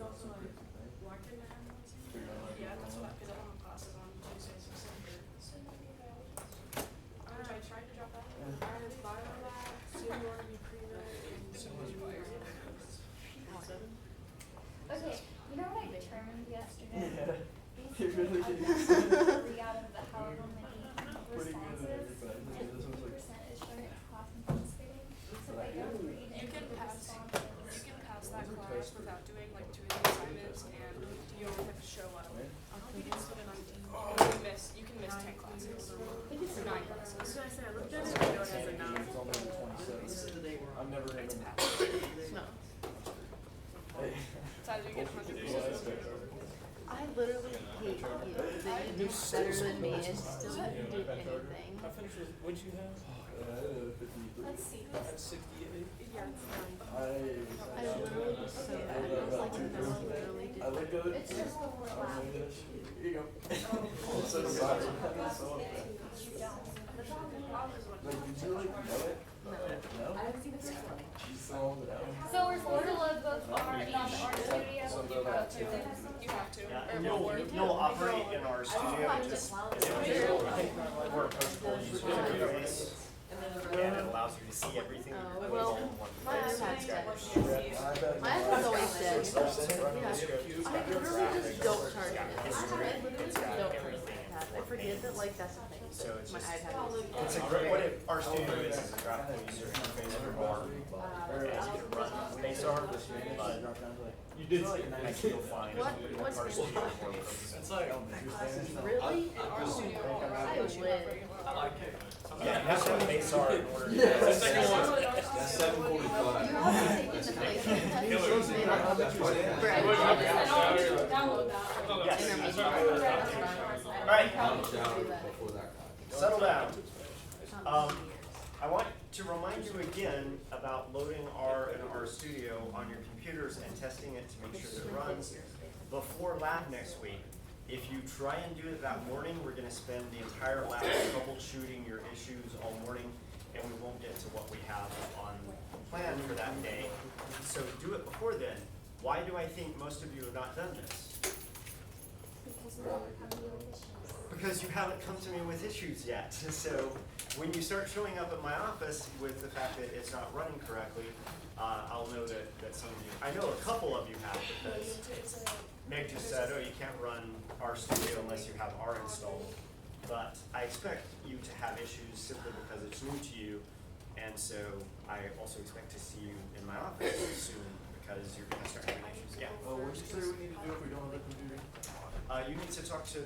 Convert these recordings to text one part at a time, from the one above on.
also like market math. Yeah, that's what because I don't have classes on Tuesdays or Sunday. I tried to drop out. I have biolab, soon to be pre-med, and so much bio. Okay, you know what I determined yesterday? Yeah. Basically, It really I is. got 3 out of the however many Pretty good at responses, everything. and This one's like- 50% is showing it's class and participating. So if I don't read You any can of the pass. responses. You can pass that class without doing like 2 of the assignments, and you only have to show up. You can split it on 10. You can miss 10 classes or 9 classes. I said, I looked at it, I know it has a number. It's only the 27th. I'm never in. It's passed. No. Hey. It's either you get 100%. I literally hate you that you do better than me and still didn't do anything. I finished with, what'd you have? Let's see. I had 68. Yeah, it's fine. I literally was so bad. I was like, no, I literally did. I looked at it. It's just I was overlap. like this. Here you go. So sorry. Like, did you like know it? No? She's so So we're supposed to load both art and art studio. You have to. Yeah, Or and more. you'll operate in our studio, just, we're a post-roll user interface, and it allows you to see everything. Oh, well, my iPad's dead. I My iPad's always dead. Yeah. I literally just don't charge it. I literally just don't charge my iPad. I forget that like that's a thing. So it's My just, iPad is. it's a great, what our studio is a graphical user interface for R. As you can run Quasar, but You did like I think you'll find What's our the studio name? more appropriate. It's like, Really? Our studio. I live. Yeah, you have to have Quasar in order to. Yes. That's 7:45. You have to take the place. That's what it is. Download that. Yes. All Right. Before that. Settle down. I want to remind you again about loading R and R Studio on your computers and testing it to make sure that it runs before lab next week. If you try and do it that morning, we're going to spend the entire lab troubleshooting your issues all morning, and we won't get to what we have on plan for that day. So do it before then. Why do I think most of you have not done this? Because you haven't come to me with issues yet. So when you start showing up at my office with the fact that it's not running correctly, I'll know that some of you, I know a couple of you have, because Meg just said, oh, you can't run R Studio unless you have R installed. But I expect you to have issues simply because it's new to you, and so I also expect to see you in my office soon because you're going to start having issues. Yeah. what did you say we need to do if we don't have a computer? You need to talk to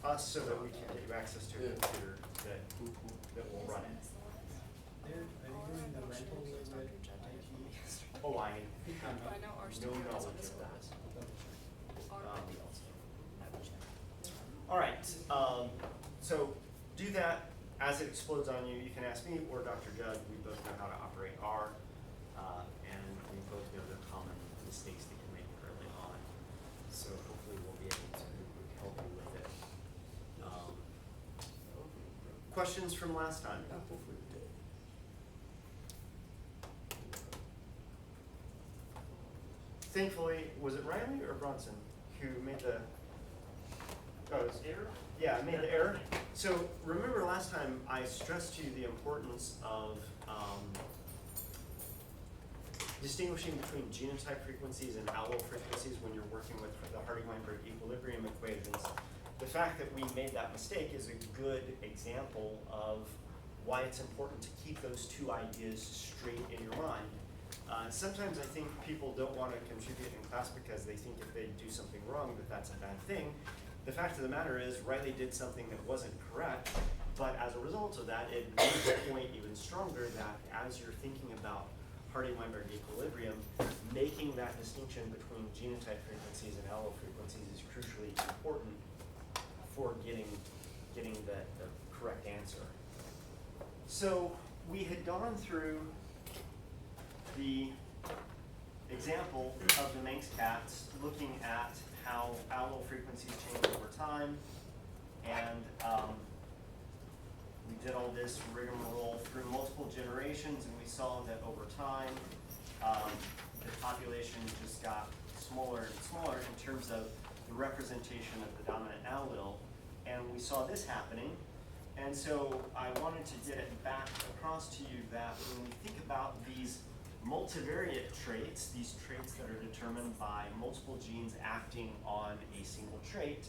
us so that we can get you access to a computer that will run it. Oh, I But I know our no studio is knowledge on of this that. class. All right, so do that. As it explodes on you, you can ask me or Dr. Judd. We both know how to operate R, and we both know the common mistakes that you make early on. So hopefully we'll be able to help you with it. Questions from last time? Thankfully, was it Riley or Bronson who made the? Oh, it was error? Yeah, I made the error. So remember last time I stressed to you the importance of distinguishing between genotype frequencies and allo frequencies when you're working with the Hardy-Weinberg equilibrium equations. The fact that we made that mistake is a good example of why it's important to keep those two ideas straight in your mind. Sometimes I think people don't want to contribute in class because they think if they do something wrong that that's a bad thing. The fact of the matter is Riley did something that wasn't correct, but as a result of that, it made the point even stronger that as you're thinking about Hardy-Weinberg equilibrium, making that distinction between genotype frequencies and allo frequencies is crucially important for getting the correct answer. So we had gone through the example of the Manx cats, looking at how allo frequencies change over time, and we did all this rigmarole through multiple generations, and we saw that over time, the population just got smaller and smaller in terms of the representation of the dominant allele. And we saw this happening. And so I wanted to get it back across to you that when we think about these multivariate traits, these traits that are determined by multiple genes acting on a single trait,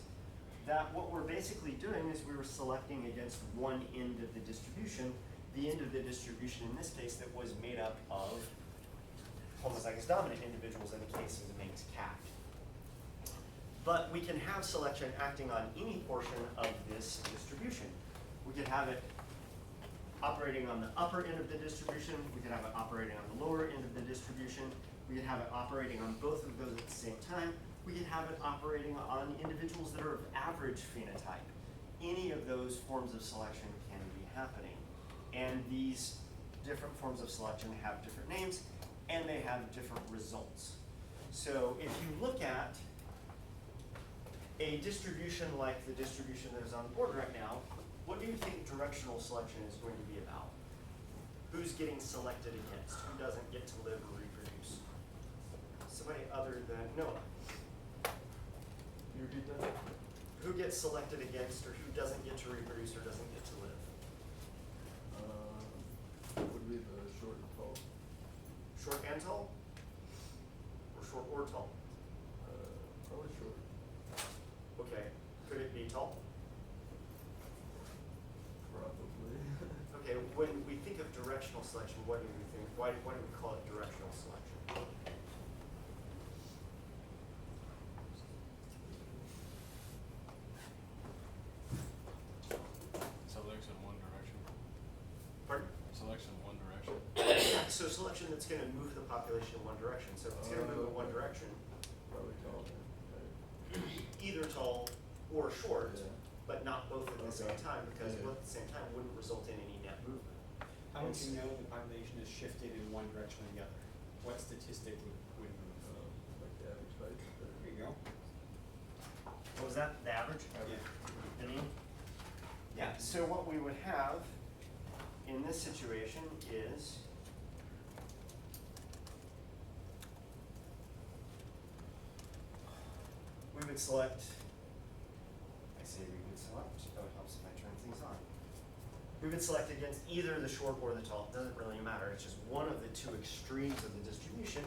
that what we're basically doing is we were selecting against one end of the distribution, the end of the distribution in this case that was made up of homozygous dominant individuals in the case of the Manx cat. But we can have selection acting on any portion of this distribution. We could have it operating on the upper end of the distribution, we could have it operating on the lower end of the distribution, we could have it operating on both of those at the same time, we could have it operating on individuals that are of average phenotype. Any of those forms of selection can be happening. And these different forms of selection have different names, and they have different results. So if you look at a distribution like the distribution that is on the board right now, what do you think directional selection is going to be about? Who's getting selected against? Who doesn't get to live or reproduce? Somebody other than Noah. You repeat that? Who gets selected against, or who doesn't get to reproduce or doesn't get to live? Would be the short and tall. Short and tall? Or short or tall? Probably short. Okay. Could it be tall? Probably. Okay, when we think of directional selection, what do we think? Why do we call it directional selection? Selection in one direction. Pardon? Selection in one direction. Yeah, so selection that's going to move the population in one direction. So if it's going to move in one direction, Probably tall. either tall or short, Yeah. but not both at the same Okay. time, because Yeah. both at the same time wouldn't result in any net movement. How would you know the population is shifted in one direction or the other? What statistic would move? Like the average height. There you go. What was that? The average? Yeah. The mean? Yeah, so what we would have in this situation is we would select, I say we would select, oh, it helps if I turn things on. We would select against either the short or the tall, it doesn't really matter, it's just one of the two extremes of the distribution.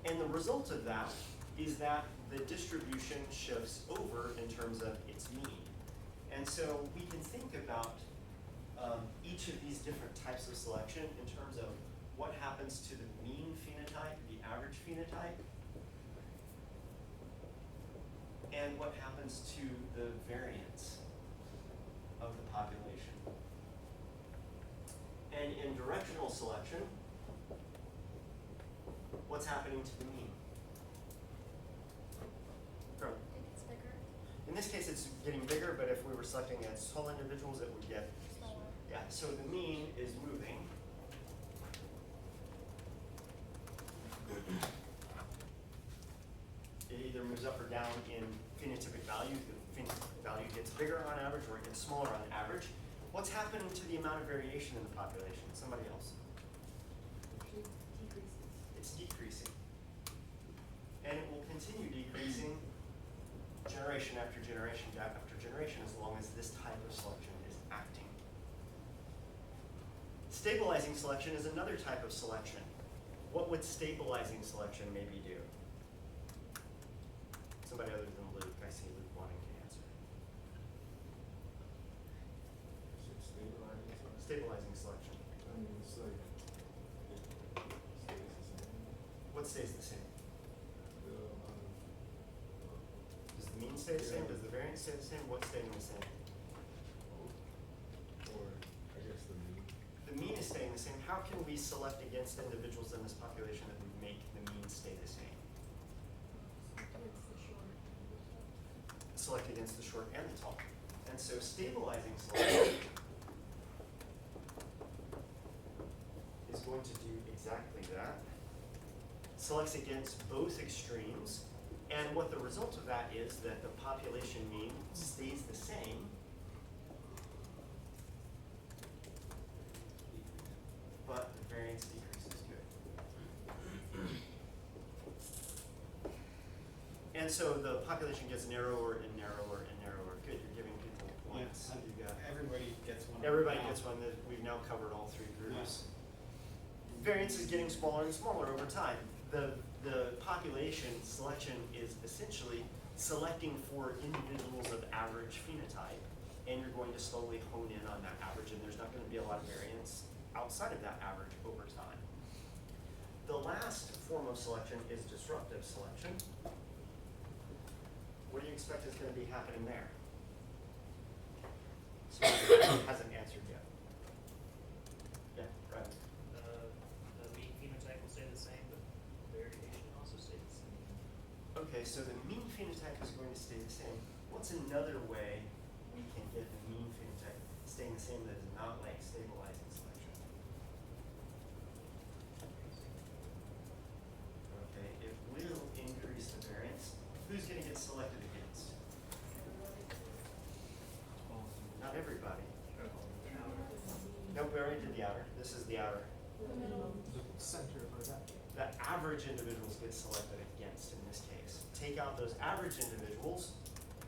And the result of that is that the distribution shifts over in terms of its mean. And so we can think about each of these different types of selection in terms of what happens to the mean phenotype, the average phenotype, and what happens to the variance of the population. And in directional selection, what's happening to the mean? Carl? It's bigger, In this case, it's getting bigger, but if we were selecting against tall individuals, it would get, smaller. yeah, so the mean is moving. It either moves up or down in phenotypic value. The phenotypic value gets bigger on average or it gets smaller on average. What's happening to the amount of variation in the population? Somebody else? It's decreasing. And it will continue decreasing generation after generation after generation as long as this type of selection is acting. Stabilizing selection is another type of selection. What would stabilizing selection maybe do? Somebody other than Luke, I see Luke wanting to answer. Stabilizing selection. I mean, it's like, stays the same. What stays the same? The amount of, Does the mean stay the same? Does the variance stay the same? What's staying the same? or I guess the mean. The mean is staying the same. How can we select against individuals in this population that would make the mean stay the same? Select against the short and the tall. And so stabilizing selection is going to do exactly that. Selects against both extremes, and what the result of that is that the population mean stays the same, but the variance decreases. Good. And so the population gets narrower and narrower and narrower. Good, you're giving people points. Yeah, You got it. everybody gets one. Everybody now. gets one. That we've now covered all three groups. Variance is getting smaller and smaller over time. The population selection is essentially selecting for individuals of average phenotype, and you're going to slowly hone in on that average, and there's not going to be a lot of variance outside of that average over time. The last form of selection is disruptive selection. What do you expect is going to be happening there? So hasn't answered yet. Yeah, right. The mean phenotype will stay the same, but variation also stays the same. Okay, so the mean phenotype is going to stay the same. What's another way we can get the mean phenotype staying the same that is not like stabilizing selection? Okay, it will increase the variance. Who's going to get selected against? Not everybody. Nope, we already did the outer. This is the outer. The center or that. The average individuals get selected against in this case. Take out those average individuals,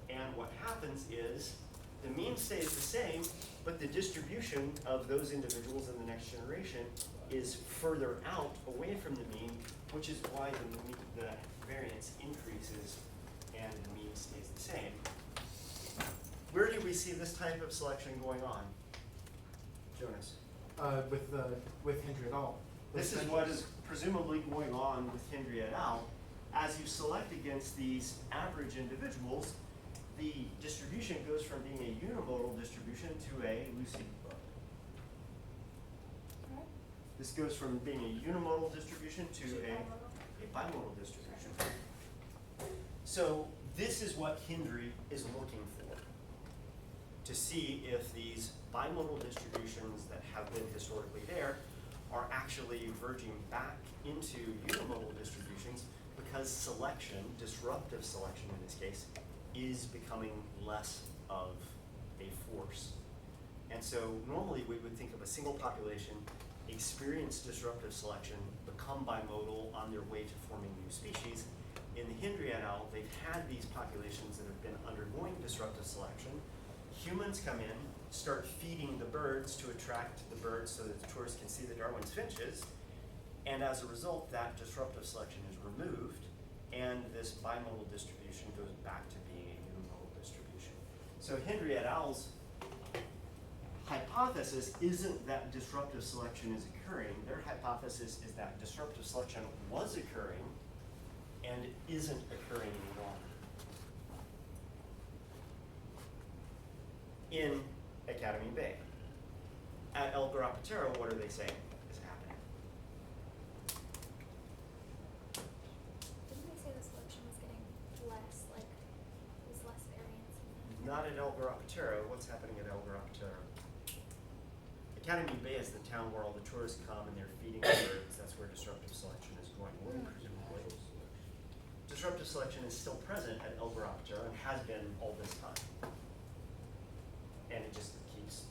and what happens is the mean stays the same, but the distribution of those individuals in the next generation is further out away from the mean, which is why the variance increases and the mean stays the same. Where do we see this type of selection going on? Jonas? With Hendry et al. This is what is presumably going on with Hendry et al. As you select against these average individuals, the distribution goes from being a unimodal distribution to a Lucy book. This goes from being a unimodal distribution to a bimodal distribution. So this is what Hendry is looking for, to see if these bimodal distributions that have been historically there are actually verging back into unimodal distributions because selection, disruptive selection in this case, is becoming less of a force. And so normally we would think of a single population experience disruptive selection, become bimodal on their way to forming new species. In the Hendry et al., they've had these populations that have been undergoing disruptive selection. Humans come in, start feeding the birds to attract the birds so that the tourists can see the Darwin's finches, and as a result, that disruptive selection is removed, and this bimodal distribution goes back to being a unimodal distribution. So Hendry et al.'s hypothesis isn't that disruptive selection is occurring. Their hypothesis is that disruptive selection was occurring and isn't occurring any longer. In Academy Bay. At El Garapatero, what are they saying is happening? Didn't they say the selection was getting less, like, there's less variance? Not at El Garapatero. What's happening at El Garapatero? Academy Bay is the town where all the tourists come and they're feeding the birds. That's where disruptive selection is going on, presumably. Disruptive selection is still present at El Garapatero and has been all this time. And it just keeps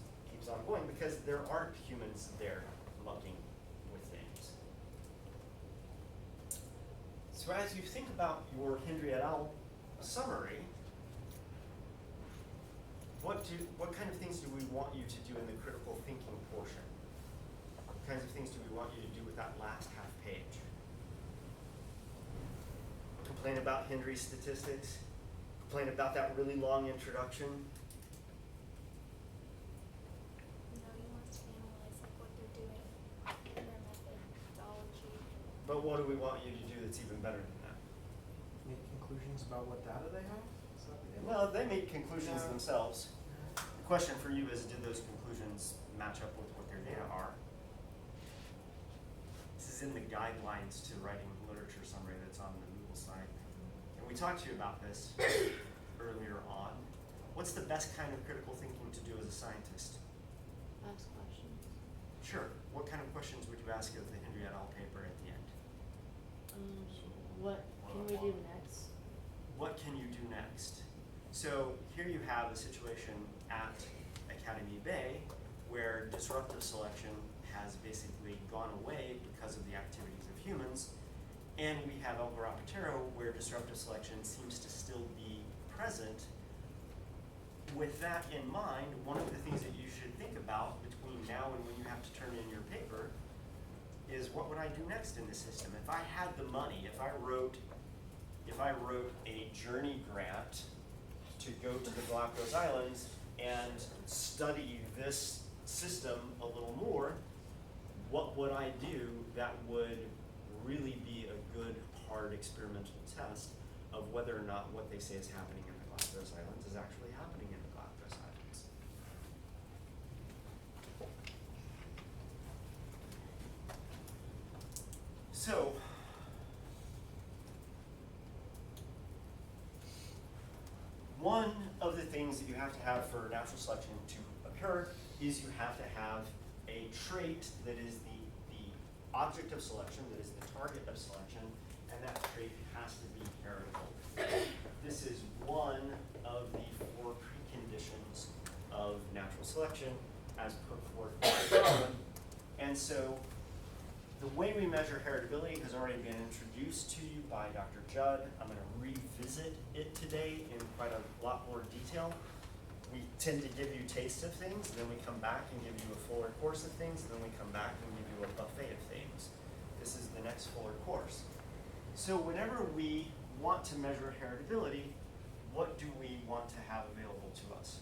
on going because there aren't humans there mucking with things. So as you think about your Hendry et al. Summary, what kind of things do we want you to do in the critical thinking portion? What kinds of things do we want you to do with that last half page? Complain about Hendry's statistics? Complain about that really long introduction? No, you want to analyze like what they're doing, their methodology. But what do we want you to do that's even better than that? Make conclusions about what data they have? Is that what they Well, they make conclusions Yeah. themselves. The question for you is, did those conclusions match up with what their data are? This is in the guidelines to writing literature summary that's on the Moodle site. And we talked to you about this earlier on. What's the best kind of critical thinking to do as a scientist? Ask questions. Sure. What kind of questions would you ask of the Hendry et al. Paper at the end? What can we do next? What can you do next? So here you have a situation at Academy Bay where disruptive selection has basically gone away because of the activities of humans, And we have El Garapatero, where disruptive selection seems to still be present. With that in mind, one of the things that you should think about between now and when you have to turn in your paper is, what would I do next in this system? If I had the money, if I wrote a journey grant to go to the Galapagos Islands and study this system a little more, what would I do that would really be a good, hard experimental test of whether or not what they say is happening in the Galapagos Islands is actually happening in the Galapagos Islands? So, one of the things that you have to have for natural selection to occur is you have to have a trait that is the object of selection, that is the target of selection, and that trait has to be heritable. This is one of the 4 preconditions of natural selection as put forth by Darwin. And so the way we measure heritability has already been introduced to you by Dr. Judd. I'm going to revisit it today in quite a lot more detail. We tend to give you taste of things, and then we come back and give you a fuller course of things, and then we come back and give you a buffet of things. This is the next fuller course. So whenever we want to measure heritability, what do we want to have available to us?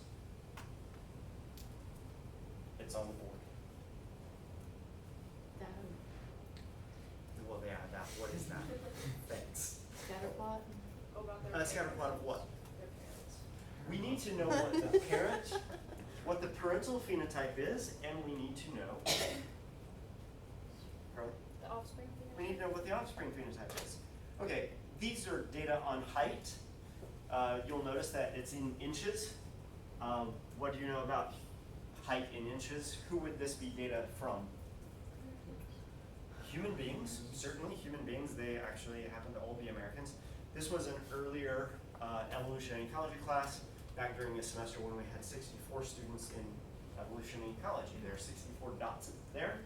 It's on the board. Data. Well, yeah, that. What is that? Thanks. Scatterplot. Oh, about their Scatterplot of what? Their parents. We need to know what the parental phenotype is, and we need to know, Carly? The offspring phenotype. We need to know what the offspring phenotype is. Okay, these are data on height. You'll notice that it's in inches. What do you know about height in inches? Who would this be data from? Human beings, certainly human beings. They actually happen to all be Americans. This was an earlier evolutionary ecology class back during a semester when we had 64 students in evolutionary ecology. There are 64 dots there.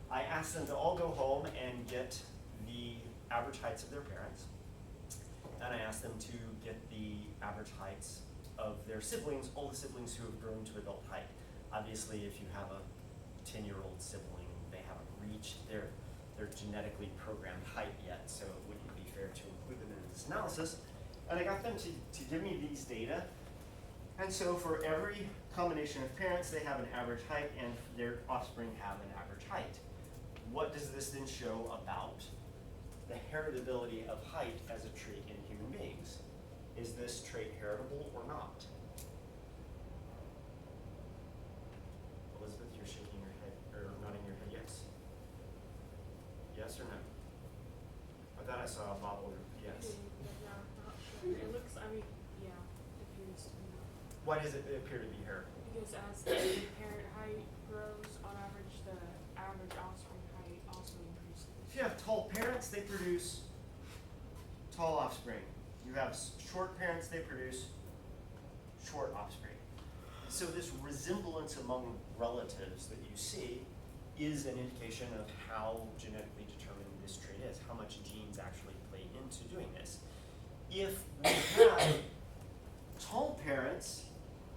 I asked them to all go home and get the average heights of their parents. And I asked them to get the average heights of their siblings, all the siblings who have grown to adult height. Obviously, if you have a 10-year-old sibling, they haven't reached their genetically programmed height yet, so it wouldn't be fair to include them in this analysis. And I got them to give me these data. And so for every combination of parents, they have an average height, and their offspring have an average height. What does this then show about the heritability of height as a trait in human beings? Is this trait heritable or not? Elizabeth, you're shaking your head, or nodding your head yes. Yes or no? I thought I saw a bobble. Yes. Yeah, not sure. It looks, I mean, yeah, it appears to be not. Why does it appear to be heritable? Because as the parent height grows, on average, the average offspring height also increases. If you have tall parents, they produce tall offspring. You have short parents, they produce short offspring. So this resemblance among relatives that you see is an indication of how genetically determined this trait is, how much genes actually play into doing this. If we have tall parents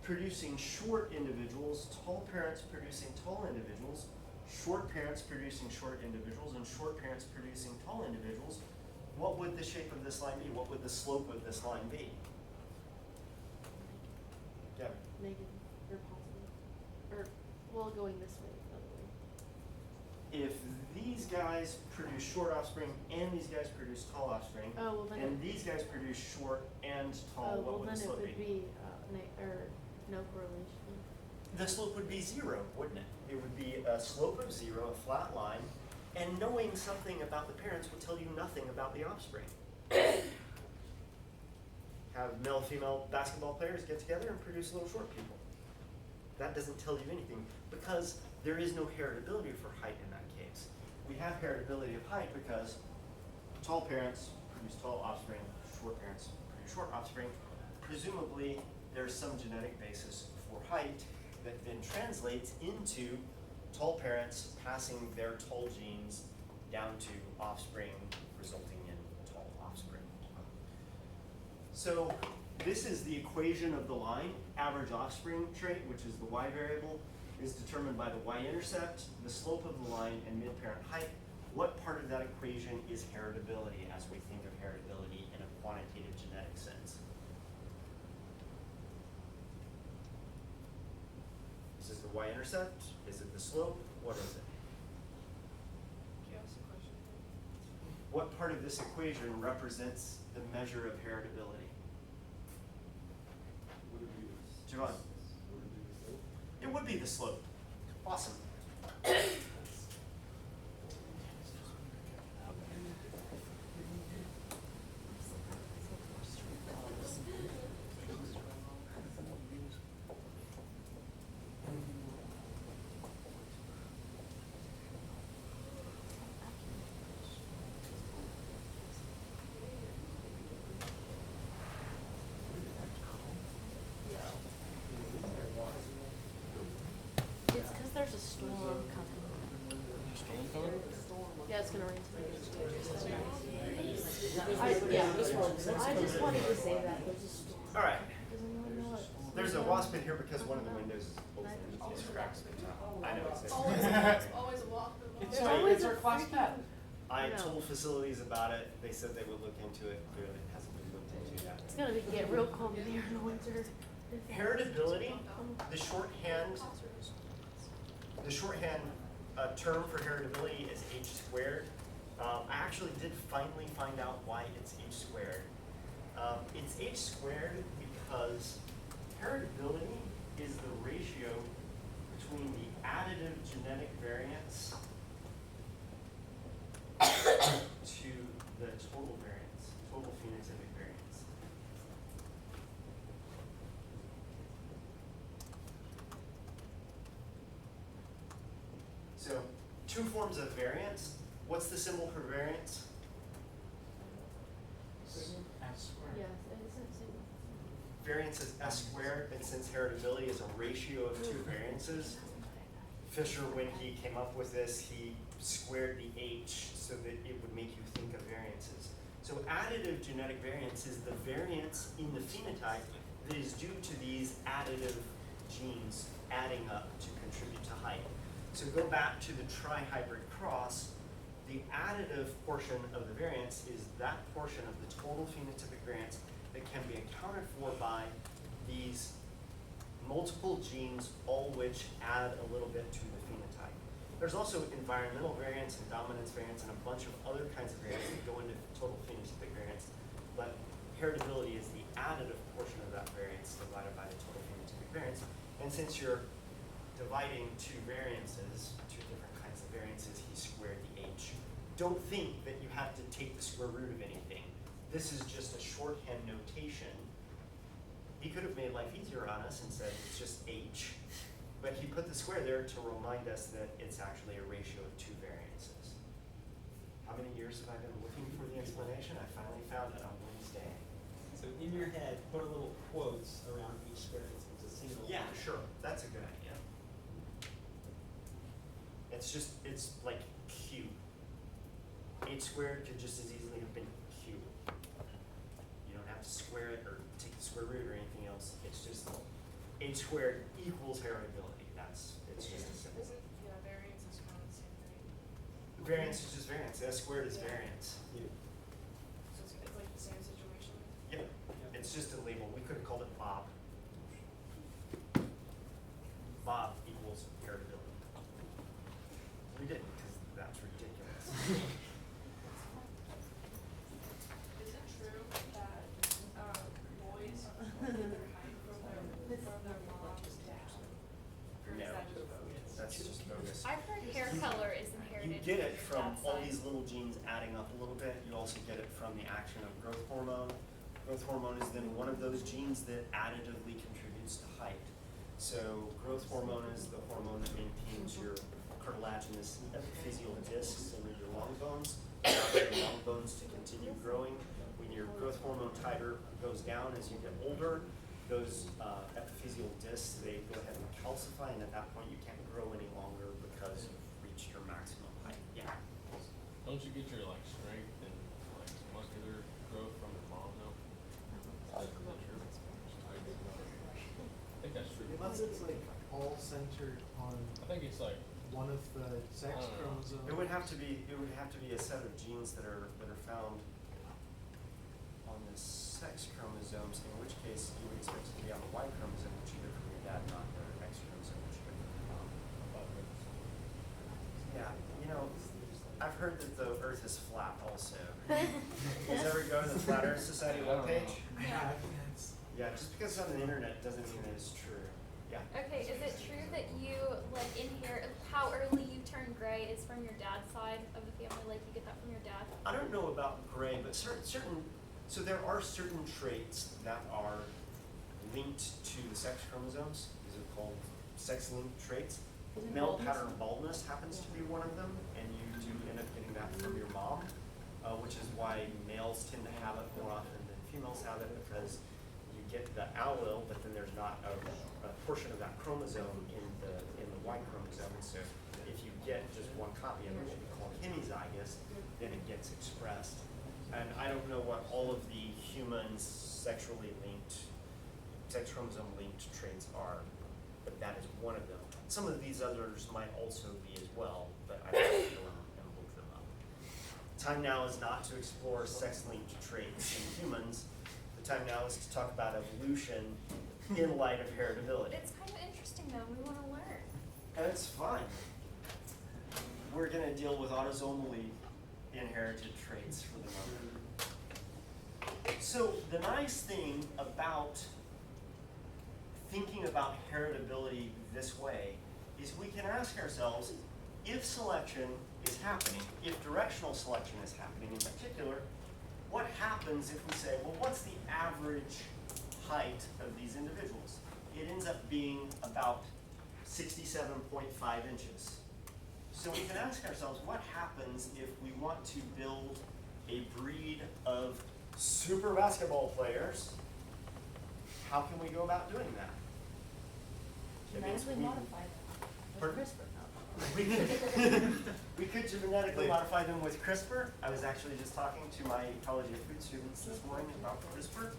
producing short individuals, tall parents producing tall individuals, short parents producing short individuals, and short parents producing tall individuals, what would the shape of this line be? What would the slope of this line be? Yeah. Negative or positive. Or, well, going this way, the other way. If these guys produce short offspring and these guys produce tall offspring, Oh, well then. and these guys produce short and tall, Oh, what well would then the it slope would be? be, or no correlation. The slope would be 0, wouldn't it? It would be a slope of 0, a flat line, and knowing something about the parents would tell you nothing about the offspring. Have male-female basketball players get together and produce little short people. That doesn't tell you anything because there is no heritability for height in that case. We have heritability of height because tall parents produce tall offspring, short parents produce short offspring. Presumably, there's some genetic basis for height that then translates into tall parents passing their tall genes down to offspring, resulting in So this is the equation of the line. Average offspring trait, which is the y variable, is determined by the y-intercept, the slope of the line, and mid-parent height. What part of that equation is heritability as we think of heritability in a quantitative genetic sense? Is it the y-intercept? Is it the slope? What is it? Can you ask a question? What part of this equation represents the measure of heritability? Would it be this? Javon? Would it be the slope? It would be the slope. Awesome. It's because there's a storm coming. Storm coming? Yeah, it's gonna rain tonight. I just wanted to say that, there's a storm. All right. Doesn't anyone know it? There's a wasp in here because one of the windows is open. It's cracked. I know it's Always there. always a walk. There's always a class freaking- pet. I No. told facilities about it. They said they would look into it. Clearly, it hasn't been looked into yet. It's gonna get real cold in here in the winter. Heritability, the shorthand term for heritability is h squared. I actually did finally find out why it's h squared. It's h squared because heritability is the ratio between the additive genetic variance to the total variance, total phenotypic variance. So, two forms of variance. What's the symbol for variance? Yes, it's Variance is s squared, and since heritability is a ratio of two variances, Fisher, when he came up with this, he squared the h so that it would make you think of variances. So additive genetic variance is the variance in the phenotype that is due to these additive genes adding up to contribute to height. So go back to the trihybrid cross. The additive portion of the variance is that portion of the total phenotypic variance that can be accounted for by these multiple genes, all which add a little bit to the phenotype. There's also environmental variance and dominance variance and a bunch of other kinds of variance that go into total phenotypic variance, but heritability is the additive portion of that variance divided by the total phenotypic variance. And since you're dividing two variances, two different kinds of variances, he squared the h. Don't think that you have to take the square root of anything. This is just a shorthand notation. He could have made life easier on us and said it's just h, but he put the square there to remind us that it's actually a ratio of two variances. How many years have I been looking for the explanation? I finally found it on Wednesday. So in your head, put a little quotes around each square. It's a single. Yeah, sure. That's a good idea. It's like q. H squared could just as easily have been q. You don't have to square it or take the square root or anything else. It's just h squared equals heritability. It's just as simple. Yeah, variance is kind of the same thing. Variance is just variance. S squared is variance. Yeah. So it's like the same situation. Yep. It's just a label. We could have called it Bob. Bob equals heritability. We didn't because that's ridiculous. Is it true that boys get their height from their mom's dad? Or is No. that just bogus? That's just bogus. I've heard hair color is inherited. You get it from dad's all side. these little genes adding up a little bit. You also get it from the action of growth hormone. Growth hormone is then one of those genes that additively contributes to height. So growth hormone is the hormone that maintains your cartilaginous epiphyseal discs and your long bones. Allows your long bones to continue growing. When your growth hormone titer goes down as you get older, those epiphyseal discs, they go ahead and calcify, and at that point you can't grow any longer because you've reached your maximum height. Yeah. Don't you get your like strength and like muscular growth from your mom though? centered on I think it's like, one of the sex I don't know. chromosomes? It would have to be a set of genes that are found on the sex chromosomes, in which case you would expect it to be on the Y chromosome, which you get from your dad, not the X chromosome, which you get from your mom. Yeah, you know, I've heard that the Earth is flat also. Does ever go to the Flat Earth Society webpage? Yeah, yes. Yeah, just because it's on the internet doesn't mean that it's true. Yeah. Okay, is it true that you like inherit how early you turn gray is from your dad's side of the family? Like you get that from your dad? I don't know about gray, but certain, so there are certain traits that are linked to the sex chromosomes. These are called sex-linked traits. Isn't Male baldness? pattern baldness happens to be one of them, and you do end up getting that from your mom, which is why males tend to have it more often than females have it, because you get the allele, but then there's not a portion of that chromosome in the Y chromosome. And so if you get just one copy of it, which we call hemizygous, then it gets expressed. And I don't know what all of the human sexually linked, sex chromosome linked traits are, but that is one of them. Some of these others might also be as well, but I have to go and look them up. Time now is not to explore sex-linked traits in humans. The time now is to talk about evolution in light of heritability. It's kind of interesting though. We want to learn. And it's fun. We're gonna deal with autosomally inherited traits for the moment. So the nice thing about thinking about heritability this way is we can ask ourselves, if selection is happening, if directional selection is happening in particular, what happens if we say, well, what's the average height of these individuals? It ends up being about 67.5 inches. So we can ask ourselves, what happens if we want to build a breed of super basketball players? How can we go about doing that? It means Genetically we- modify them with Pardon? CRISPR. We could genetically modify them with CRISPR. I was actually just talking to my ecology of food students this morning about CRISPR.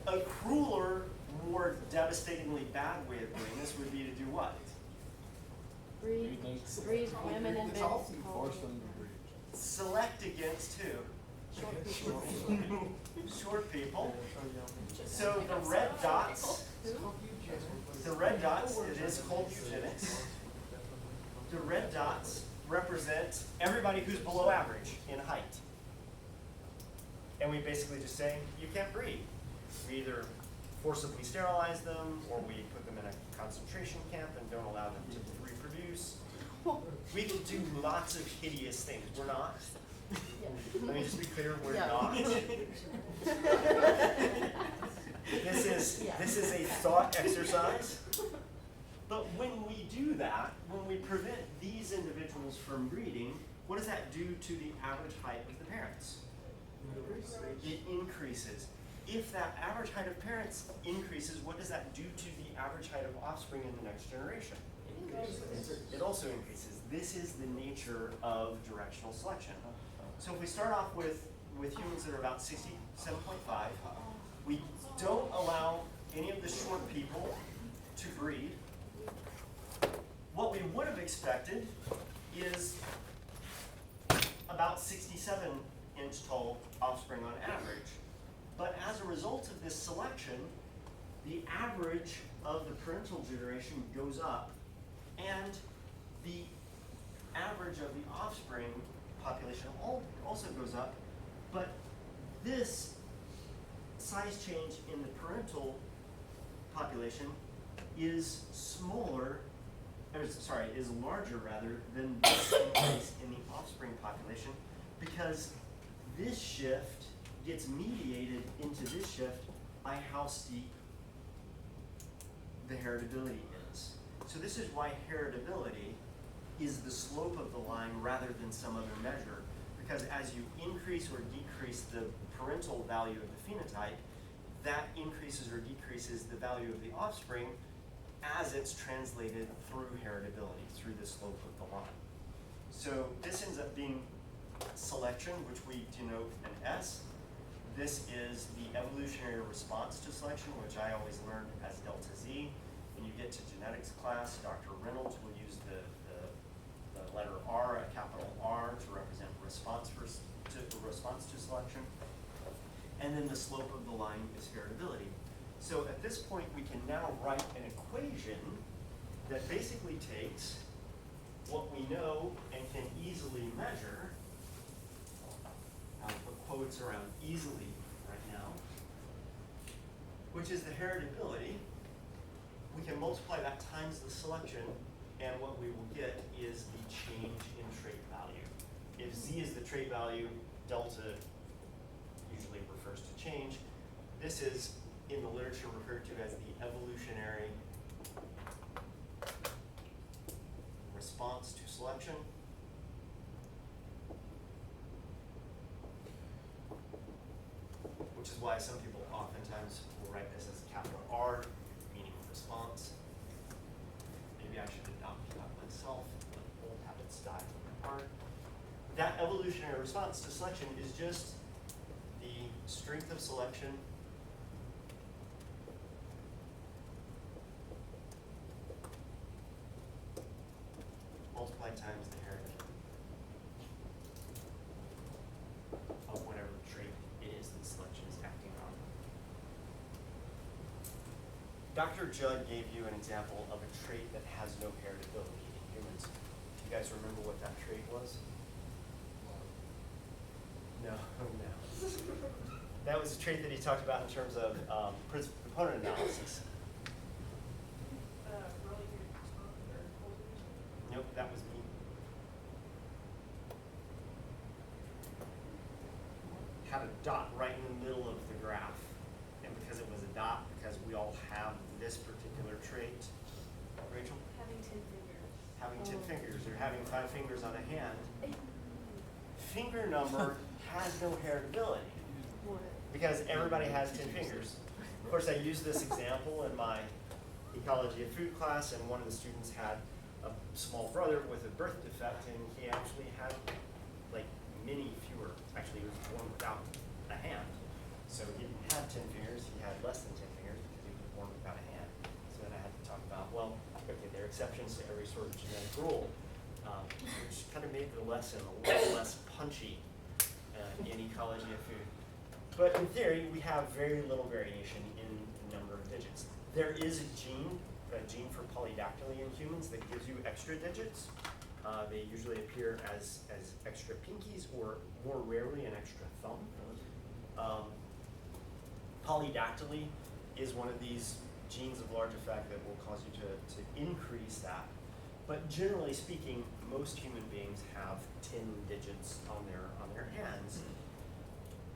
A crueler, more devastatingly bad way of doing this would be to do what? Breed women and men. Force them to breed. Select against who? Short people. So the red dots, it is called eugenics. The red dots represent everybody who's below average in height. And we basically just say, you can't breed. We either forcibly sterilize them, or we put them in a concentration camp and don't allow them to reproduce. We can do lots of hideous things. We're not. Let me just be clear, we're Yeah. not. This is a thought exercise. But when we do that, when we prevent these individuals from breeding, what does that do to the average height of the parents? It increases. If that average height of parents increases, what does that do to the average height of offspring in the next generation? It also increases. This is the nature of directional selection. So if we start off with humans that are about 67.5, we don't allow any of the short people to breed. What we would have expected is about 67-inch tall offspring on average. But as a result of this selection, the average of the parental generation goes up, and the average of the offspring population also goes up, but this size change in the parental population is is larger rather than this increase in the offspring population, because this shift gets mediated into this shift by how steep the heritability is. So this is why heritability is the slope of the line rather than some other measure, because as you increase or decrease the parental value of the phenotype, that increases or decreases the value of the offspring as it's translated through heritability, through the slope of the line. So this ends up being selection, which we denote an S. This is the evolutionary response to selection, which I always learned as delta Z. When you get to genetics class, Dr. Reynolds will use the letter R, a capital R, to represent response to selection. And then the slope of the line is heritability. So at this point, we can now write an equation that basically takes what we know and can easily measure. I'll put quotes around easily right now, which is the heritability. We can multiply that times the selection, and what we will get is the change in trait value. If Z is the trait value, delta usually refers to change. This is in the literature referred to as the evolutionary response to selection. Which is why some people oftentimes will write this as capital R, meaning response. Maybe I should adopt that myself, but old habits die hard. That evolutionary response to selection is just the strength of selection multiplied times the heritability of whatever trait it is that selection is acting on. Dr. Judd gave you an example of a trait that has no heritability in humans. Do you guys remember what that trait was? No, no. That was a trait that he talked about in terms of principal component analysis. Nope, that was me. Had a dot right in the middle of the graph. And because it was a dot, because we all have this particular trait. Rachel? Having 10 fingers. Having 10 fingers, or having 5 fingers on a hand. Finger number has no heritability. What? Because everybody has 10 fingers. Of course, I used this example in my ecology of food class, and one of the students had a small brother with a birth defect, and he actually had like many fewer. Actually, he was born without a hand. So he didn't have 10 fingers, he had less than 10 fingers because he was born without a hand. So then I had to talk about, well, okay, there are exceptions to every sort of genetic rule, which kind of made the lesson a little less punchy in ecology of food. But in theory, we have very little variation in the number of digits. There is a gene for polydactyly in humans that gives you extra digits. They usually appear as extra pinkies, or more rarely an extra thumb. Polydactyly is one of these genes of large effect that will cause you to increase that. But generally speaking, most human beings have 10 digits on their hands.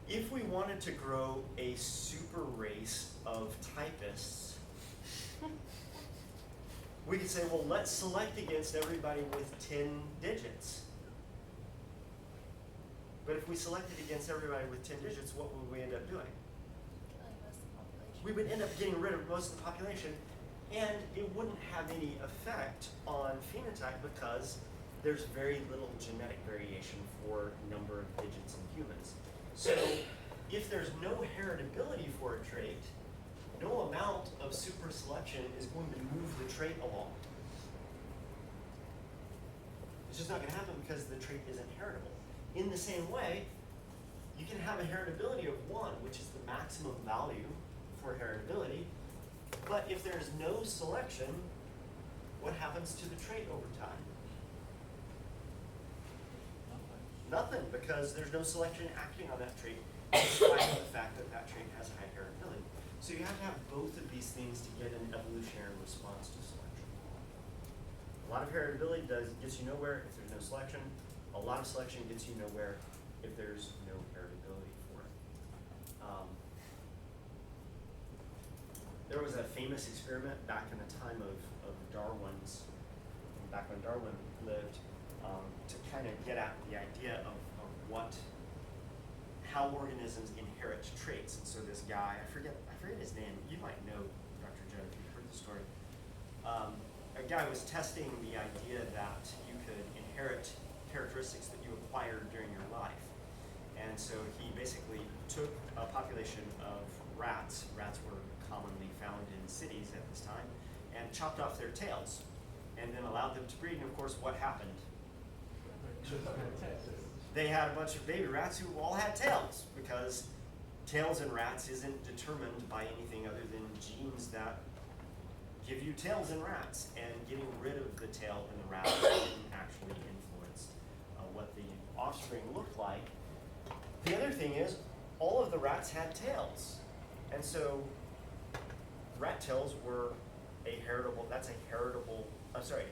If we wanted to grow a super race of typists, we could say, well, let's select against everybody with 10 digits. But if we selected against everybody with 10 digits, what would we end up doing? Killing most of the population. We would end up getting rid of most of the population, and it wouldn't have any effect on phenotype because there's very little genetic variation for number of digits in humans. So if there's no heritability for a trait, no amount of super selection is going to move the trait along. It's just not going to happen because the trait isn't heritable. In the same way, you can have a heritability of 1, which is the maximum value for heritability, but if there's no selection, what happens to the trait over time? Nothing, because there's no selection acting on that trait, despite the fact that that trait has high heritability. So you have to have both of these things to get an evolutionary response to selection. A lot of heritability gets you nowhere if there's no selection. A lot of selection gets you nowhere if there's no heritability for it. There was a famous experiment back in the time of Darwin's, back when Darwin lived, to kind of get at the idea of how organisms inherit traits. And so this guy, I forget his name, you might know Dr. Judd if you've heard the story. A guy was testing the idea that you could inherit characteristics that you acquired during your life. And so he basically took a population of rats. Rats were commonly found in cities at this time. and chopped off their tails, and then allowed them to breed. And of course, what happened? They had a bunch of baby rats who all had tails, because tails in rats isn't determined by anything other than genes that give you tails in rats, and getting rid of the tail in the rat didn't actually influence what the offspring looked like. The other thing is, all of the rats had tails, and so rat tails were a heritable, that's a heritable, I'm sorry,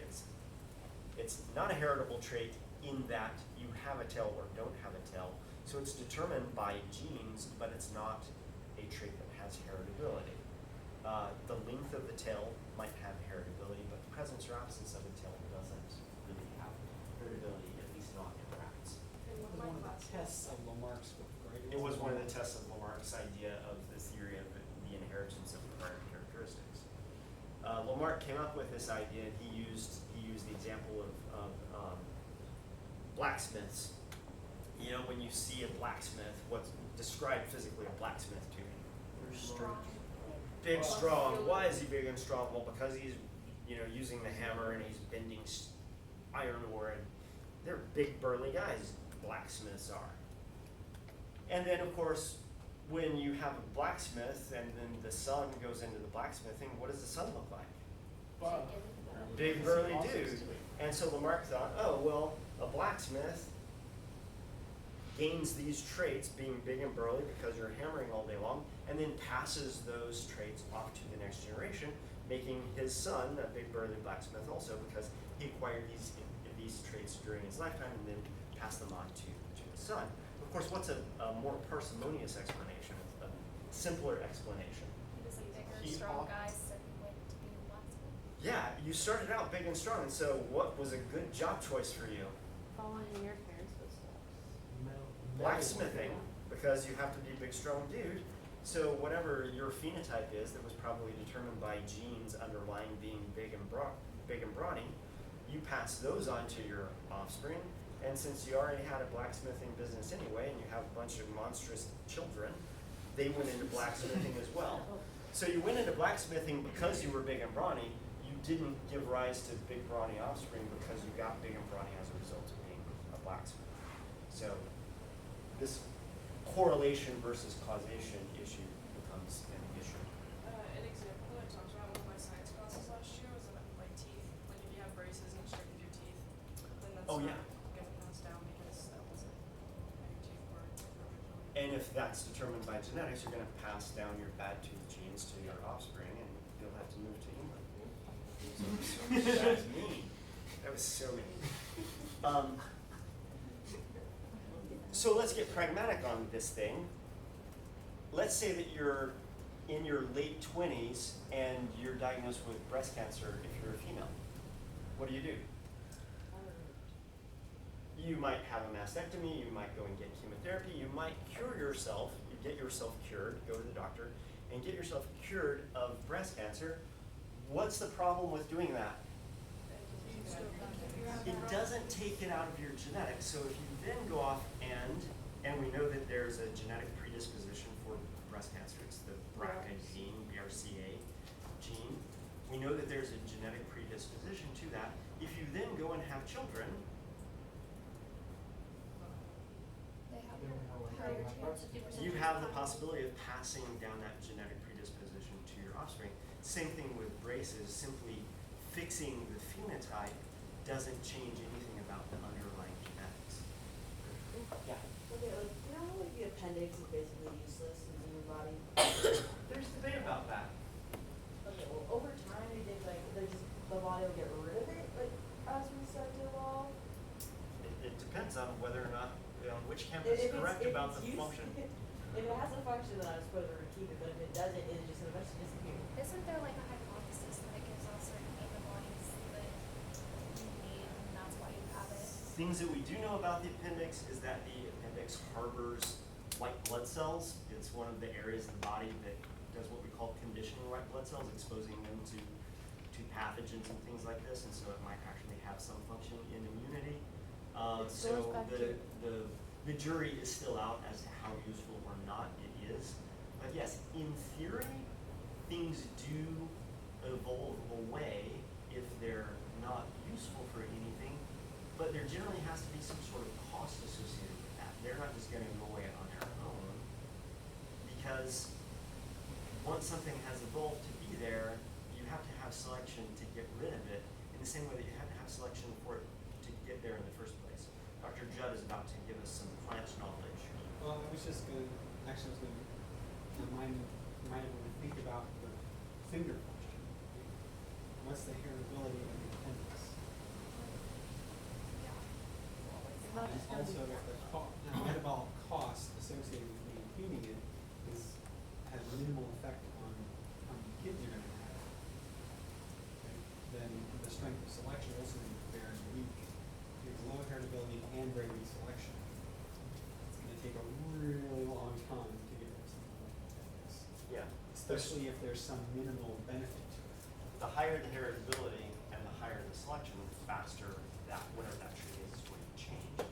it's not a heritable trait in that you have a tail or don't have a tail. So it's determined by genes, but it's not a trait that has heritability. The length of the tail might have heritability, but the presence or absence of a tail doesn't really have heritability, at least not in rats. In one of my One of the classes. tests of Lamarck's book, right? It was one of the tests of Lamarck's idea of the theory of the inheritance of prior characteristics. Lamarck came up with this idea, and he used the example of blacksmiths. You know, when you see a blacksmith, what's described physically a blacksmith to me? Strong. Big, strong. Why is he big and strong? Well, because he's, you know, using the hammer and he's bending iron ore, and they're big, burly guys. Blacksmiths are. And then, of course, when you have a blacksmith and then the son goes into the blacksmithing, what does the son look like? Big, burly dude. And so Lamarck thought, oh, well, a blacksmith gains these traits, being big and burly because you're hammering all day long, and then passes those traits off to the next generation, making his son a big burly blacksmith also, because he acquired these traits during his lifetime and then passed them on to his son. Of course, what's a more parsimonious explanation, a simpler explanation? He was a bigger, He strong al- guy, so he went to be a blacksmith. Yeah, you started out big and strong, and so what was a good job choice for you? Following in your parents' footsteps. Blacksmithing, because you have to be a big, strong dude. So whatever your phenotype is, that was probably determined by genes underlying being big and brawny, you pass those on to your offspring. And since you already had a blacksmithing business anyway, and you have a bunch of monstrous children, they went into blacksmithing as well. So you went into blacksmithing because you were big and brawny. You didn't give rise to big, brawny offspring because you got big and brawny as a result of being a blacksmith. So this correlation versus causation issue becomes an issue. An example that I talked about in one of my science classes last year was about like teeth. Like if you have braces and you straighten your teeth, then that's Oh, not yeah. gonna pass down because that wasn't how your teeth were originally. And if that's determined by genetics, you're going to pass down your bad tooth genes to your offspring, and you'll have to move to England. That was mean. That was so mean. So let's get pragmatic on this thing. Let's say that you're in your late 20s and you're diagnosed with breast cancer if you're a female. What do? You might have a mastectomy, you might go and get chemotherapy, you might cure yourself, you get yourself cured, go to the doctor, and get yourself cured of breast cancer. What's the problem with doing that? It doesn't take it out of your genetics. So if you then go off and we know that there's a genetic predisposition for breast cancer, it's the BRCA gene, BRCA gene. We know that there's a genetic predisposition to that. If you then go and have children, They have a higher chance of doing you have the possibility of passing down that genetic predisposition to your offspring. Same thing with braces, simply fixing the phenotype doesn't change anything about the underlying genetics. Yeah. Okay, like, you know, like the appendix is basically useless in your body. There's debate about that. Okay, well, over time, you think like the body will get rid of it, like as we start to evolve. It depends on whether or not, on which campus is correct about the function. If it has a function, then I'm supposed to keep it, but if it doesn't, it's just gonna eventually disappear. Isn't there like a hypothesis that it gives off certain antibodies that you need, and that's why you have it? Things that we do know about the appendix is that the appendix harbors white blood cells. It's one of the areas of the body that does what we call conditioning white blood cells, exposing them to pathogens and things like this, and so it might actually have some function in immunity. So the jury is still out as to how useful or not it is. But yes, in theory, things do evolve away if they're not useful for anything, but there generally has to be some sort of cost associated with that. They're not just gonna go away on their own, because once something has evolved to be there, you have to have selection to get rid of it, in the same way that you have to have selection for it to get there in the first place. Dr. Judd is about to give us some plant knowledge. Well, I was just gonna, actually, I was gonna remind everyone to think about the finger question. What's the heritability of the appendix? It's not just And gonna be also, if the metabolic cost associated with maintaining it has minimal effect on how many kids you're gonna have, okay, then the strength of selection also is very weak. You have low heritability and very weak selection. It's gonna take a really long time to get rid of something like appendix, Yeah. especially if there's some minimal benefit to it. The higher the heritability and the higher the selection, the faster that, whatever that trait is going to change.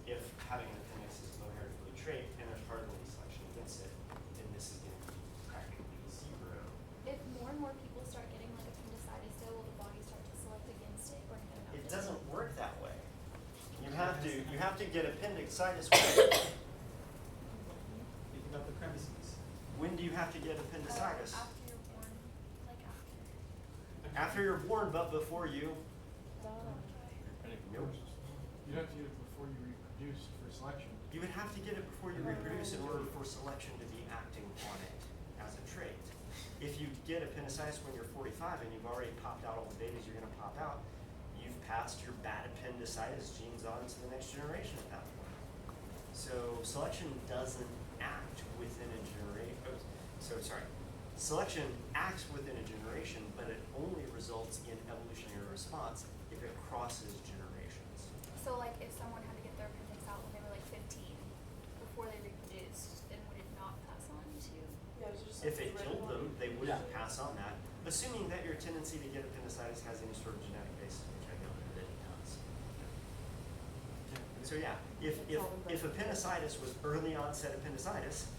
If having an appendix is a low heritability trait and there's hardly any selection against it, then this is going to be practically zero. If more and more people start getting like appendicitis, though, will the body start to select against it, or no? It doesn't work that way. You have to get appendicitis. Think about the premises. When do you have to get appendicitis? After you're born, like after. After you're born, but before you. Nope. You'd have to get it before you reproduce for selection. You would have to get it before you reproduce in order for selection to be acting on it as a trait. If you get appendicitis when you're 45 and you've already popped out all the babies you're going to pop out, you've passed your bad appendicitis genes on to the next generation at that point. So selection doesn't act within a generation. Selection acts within a generation, but it only results in evolutionary response if it crosses generations. So like if someone had to get their appendix out when they were like 15, before they reproduced, then would it not pass on to? Yeah, it was just If like it the killed red them, one. they wouldn't pass on that, assuming that your tendency to get appendicitis has any sort of genetic basis, which I know that it does. So yeah, if appendicitis was early onset appendicitis,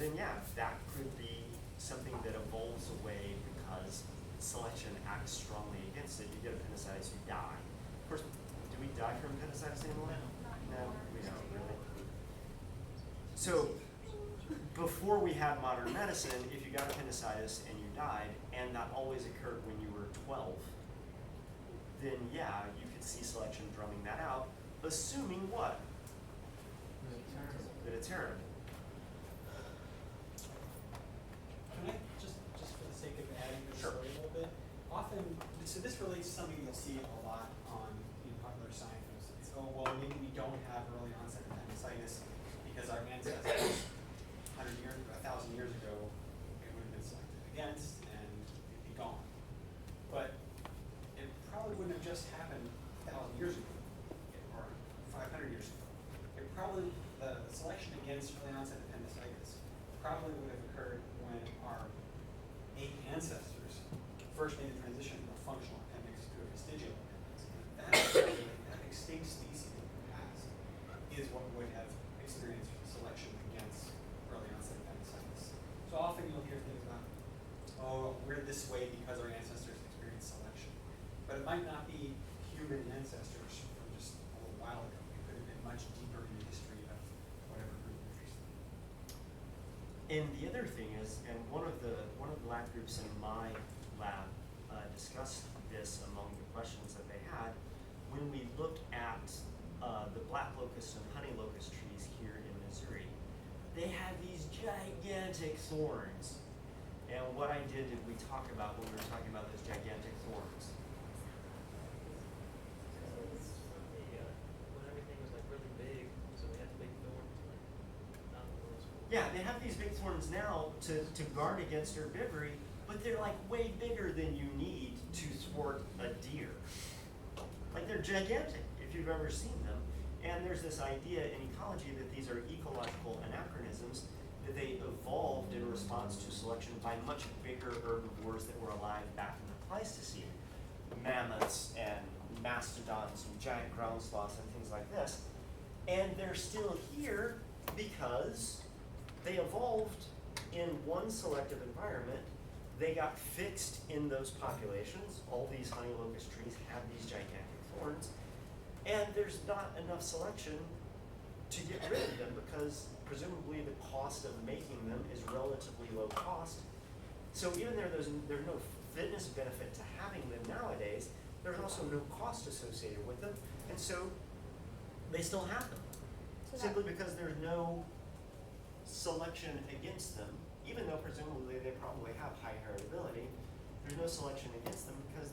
then yeah, that could be something that evolves away because selection acts strongly against it. You get appendicitis, you die. Of course, do we die from appendicitis anymore? No, we don't really. So before we had modern medicine, if you got appendicitis and you died, and that always occurred when you were 12, then yeah, you could see selection drumming that out, assuming what? That it's heritable. Can I, just for the sake of adding to the Sure. story a little bit, often, so this relates to something you'll see a lot in popular science. It's, oh, well, maybe we don't have early onset appendicitis because our ancestors 100 years ago, 1,000 years ago, it would have been selected against and it'd be gone. But it probably wouldn't have just happened 1,000 years ago or 500 years ago. It probably, the selection against early onset appendicitis probably would have occurred when our 8 ancestors first made the transition from a functional appendix to a vestigial appendix. That extinct species in the past is what would have experienced selection against early onset appendicitis. So often you'll hear things about, oh, we're this way because our ancestors experienced selection. But it might not be human ancestors from just a little while ago. It could have been much deeper in the history of whatever group you're interested in. And the other thing is, and one of the lab groups in my lab discussed this among the questions that they had, when we looked at the black locust and honey locust trees here in Missouri, they had these gigantic thorns. And what I did we talk about when we were talking about those gigantic thorns? When everything was like really big, so we had the big thorns, like, not the thorns. Yeah, they have these big thorns now to guard against herbivory, but they're like way bigger than you need to thwart a deer. Like they're gigantic if you've ever seen them. And there's this idea in ecology that these are ecological anachronisms, that they evolved in response to selection by much bigger herbivores that were alive back in the Pleistocene. Mammoths and mastodons and giant ground sloths and things like this. And they're still here because they evolved in one selective environment they got fixed in those populations. All these honey locust trees have these gigantic thorns, and there's not enough selection to get rid of them because presumably the cost of making them is relatively low cost. So even though there's no fitness benefit to having them nowadays, there's also no cost associated with them, and so they still have them. So that- Simply because there's no selection against them, even though presumably they probably have high heritability, there's no selection against them because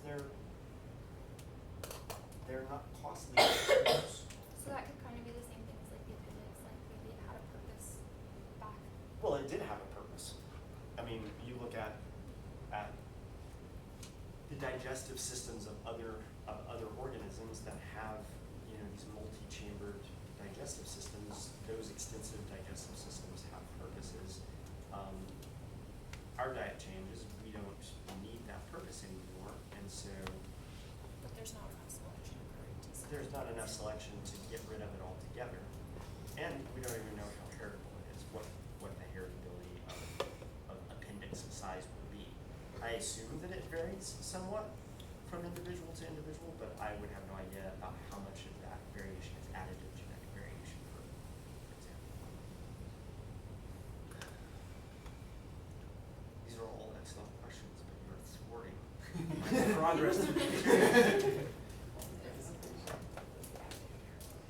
they're not costly to produce. So that could kind of be the same thing as like the appendix, like maybe it had a purpose back. Well, it did have a purpose. I mean, you look at the digestive systems of other organisms that have, you know, these multi-chambered digestive systems. Those extensive digestive systems have purposes. Our diet changes, we don't need that purpose anymore, and so But there's not enough selection occurring to say. there's not enough selection to get rid of it altogether. And we don't even know how heritable it is, what the heritability of appendix size will be. I assume that it varies somewhat from individual to individual, but I would have no idea about how much of that variation is additive genetic variation, for example. These are all excellent questions, but you're thwarting my progress.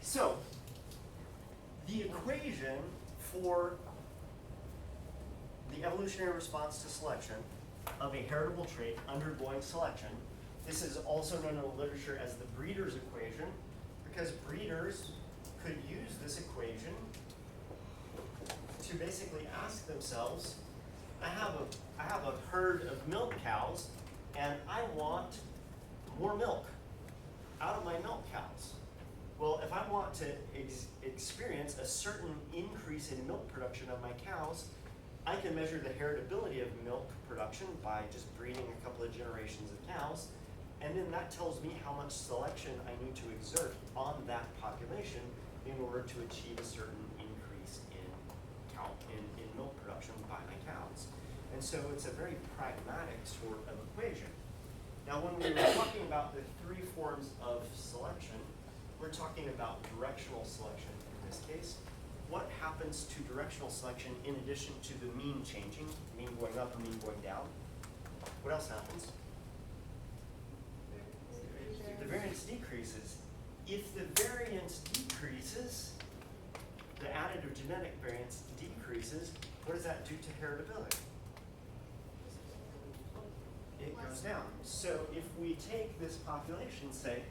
So, the equation for the evolutionary response to selection of a heritable trait undergoing selection, this is also known in the literature as the breeder's equation, because breeders could use this equation to basically ask themselves, I have a herd of milk cows, and I want more milk out of my milk cows. Well, if I want to experience a certain increase in milk production of my cows, I can measure the heritability of milk production by just breeding a couple of generations of cows, and then that tells me how much selection I need to exert on that population in order to achieve a certain increase in milk production by my cows. And so it's a very pragmatic sort of equation. Now, when we were talking about the three forms of selection, we're talking about directional selection in this case. What happens to directional selection in addition to the mean changing, mean going up and mean going down? What else happens? The variance decreases. If the variance decreases, the additive genetic variance decreases, what does that do to heritability? It goes down. So if we take this population, say,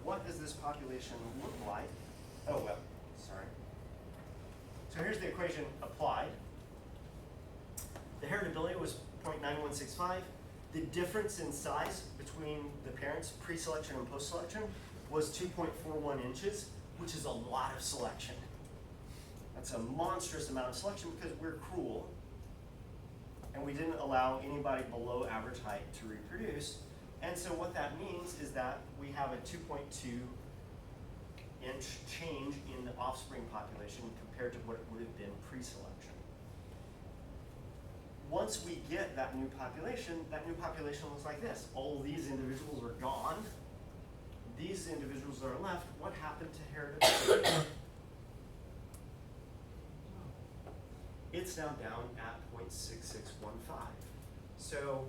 what does this population look like? Oh, well, sorry. So here's the equation applied. The heritability was 0.9165. The difference in size between the parents pre-selection and post-selection was 2.41 inches, which is a lot of selection. That's a monstrous amount of selection because we're cruel, and we didn't allow anybody below average height to reproduce. And so what that means is that we have a 2.2 inch change in the offspring population compared to what it would have been pre-selection. Once we get that new population looks like this. All these individuals are gone. These individuals that are left, what happened to heritability? It's now down at 0.6615. So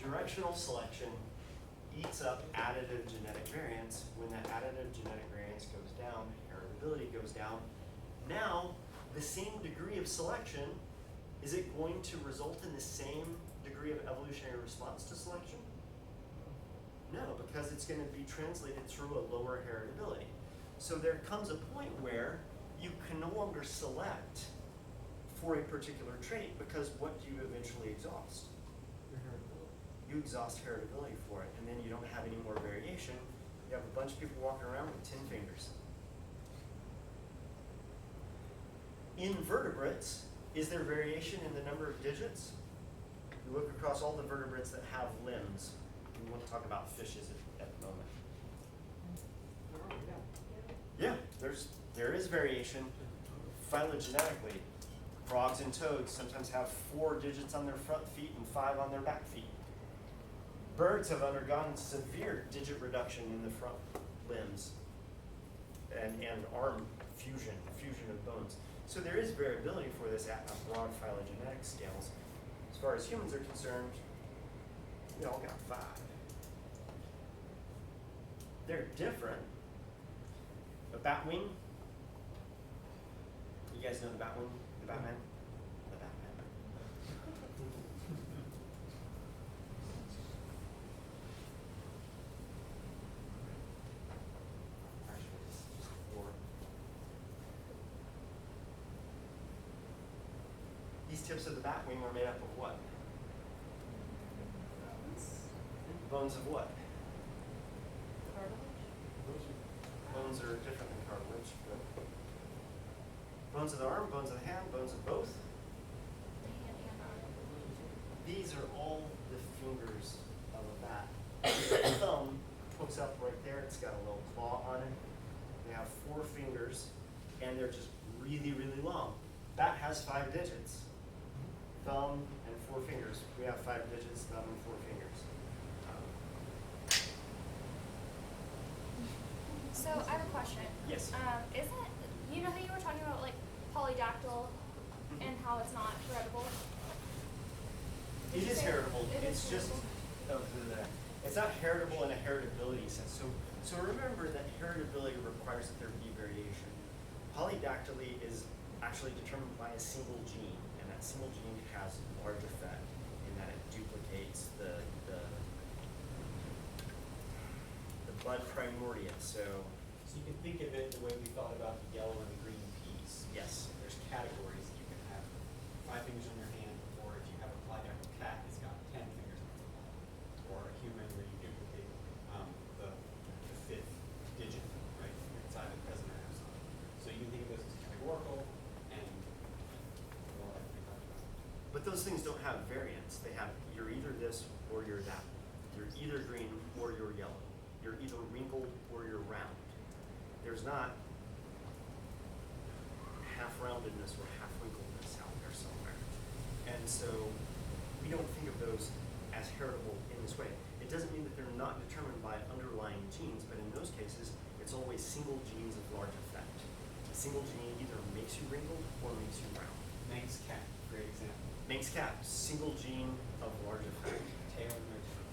directional selection eats up additive genetic variance. When that additive genetic variance goes down, heritability goes down. Now, the same degree of selection, is it going to result in the same degree of evolutionary response to selection? No, because it's going to be translated through a lower heritability. So there comes a point where you can no longer select for a particular trait because what do you eventually exhaust? You exhaust heritability for it, and then you don't have any more variation. You have a bunch of people walking around with 10 fingers. In vertebrates, is there variation in the number of digits? You look across all the vertebrates that have limbs. We want to talk about fishes at the moment. Yeah, there is variation phylogenetically Frogs and toads sometimes have 4 digits on their front feet and 5 on their back feet. Birds have undergone severe digit reduction in the front limbs and arm fusion of bones. So there is variability for this at broad phylogenetic scales. As far as humans are concerned, we all got 5. They're different. A bat wing. You guys know the bat wing? The Batman? The Batman. Actually, it's just 4. These tips of the bat wing are made up of what? Bones of what? Bones are different than cartilage, but bones of the arm, bones of the hand, bones of both. These are all the fingers of a bat. The thumb hooks up right there. It's got a little claw on it. They have 4 fingers, and they're just really, really long. Bat has 5 digits. Thumb and 4 fingers. We have 5 digits, thumb and 4 fingers. So I have a question. Yes. Isn't, you know how you were talking about like polydactyl and how it's not heritable? It is heritable. It It's is just it's not heritable in a heritability sense. So remember that heritability requires that there be variation. Polydactyly is actually determined by a single gene, and that single gene has large effect in that it duplicates the blood primordia. So you can think of it the way we thought about the yellow and the green peas. yes. There's categories. You can have 5 fingers on your hand, or if you have a polydactyl cat, it's got 10 fingers on the hand. Or a human where you duplicate the 5th digit, right? Inside the present or absent. So you can think of those as categorical and more like we talked about. But those things don't have variants. They have, you're either this or you're that. You're either green or you're yellow. You're either wrinkled or you're round. There's not half-roundedness or half-wrinkledness out there somewhere. And so we don't think of those as heritable in this way. It doesn't mean that they're not determined by underlying genes, but in those cases, it's always single genes of large effect. A single gene either makes you wrinkled or makes you round. Manx cat, great example. Manx cat, single gene of large effect. Tail and no tail.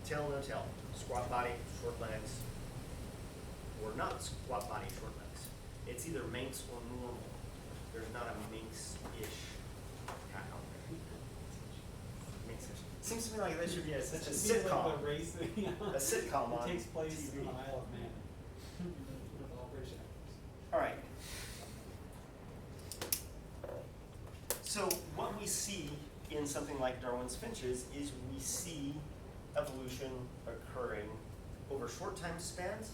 Tail, no tail. Squat body, short legs, or not squat body, short legs. It's either Manx or normal. There's not a Manx-ish cat out there. Manx-ish. Seems to me like that should be a sitcom. Like the race thing. A sitcom on It takes place TV. on Isle of Man. With all British actors. All right. So what we see in something like Darwin's finches is we see evolution occurring over short time spans.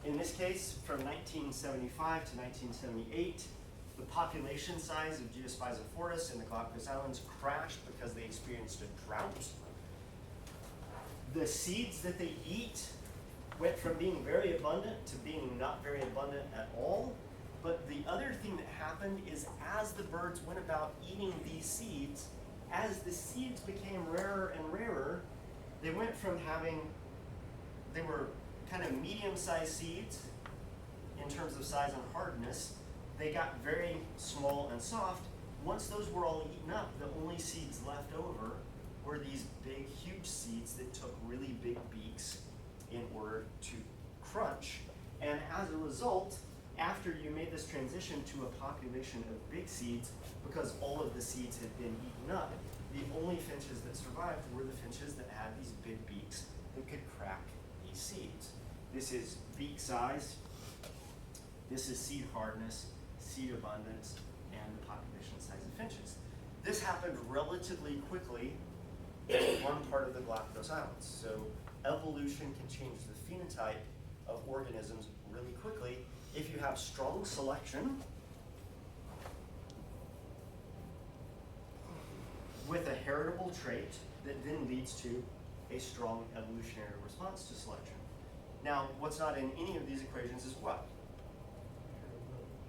In this case, from 1975 to 1978, the population size of Geospiza fortis in the Galapagos Islands crashed because they experienced a drought. The seeds that they eat went from being very abundant to being not very abundant at all. But the other thing that happened is as the birds went about eating these seeds, as the seeds became rarer and rarer, they went from having, they were kind of medium-sized seeds in terms of size and hardness. They got very small and soft. Once those were all eaten up, the only seeds left over were these big, huge seeds that took really big beaks in order to crunch. And as a result, after you made this transition to a population of big seeds, because all of the seeds had been eaten up, the only finches that survived were the finches that had these big beaks that could crack these seeds. This is beak size, this is seed hardness, seed abundance, and the population size of finches. This happened relatively quickly in one part of the Galapagos Islands. So evolution can change the phenotype of organisms really quickly if you have strong selection with a heritable trait that then leads to a strong evolutionary response to selection. Now, what's not in any of these equations is what?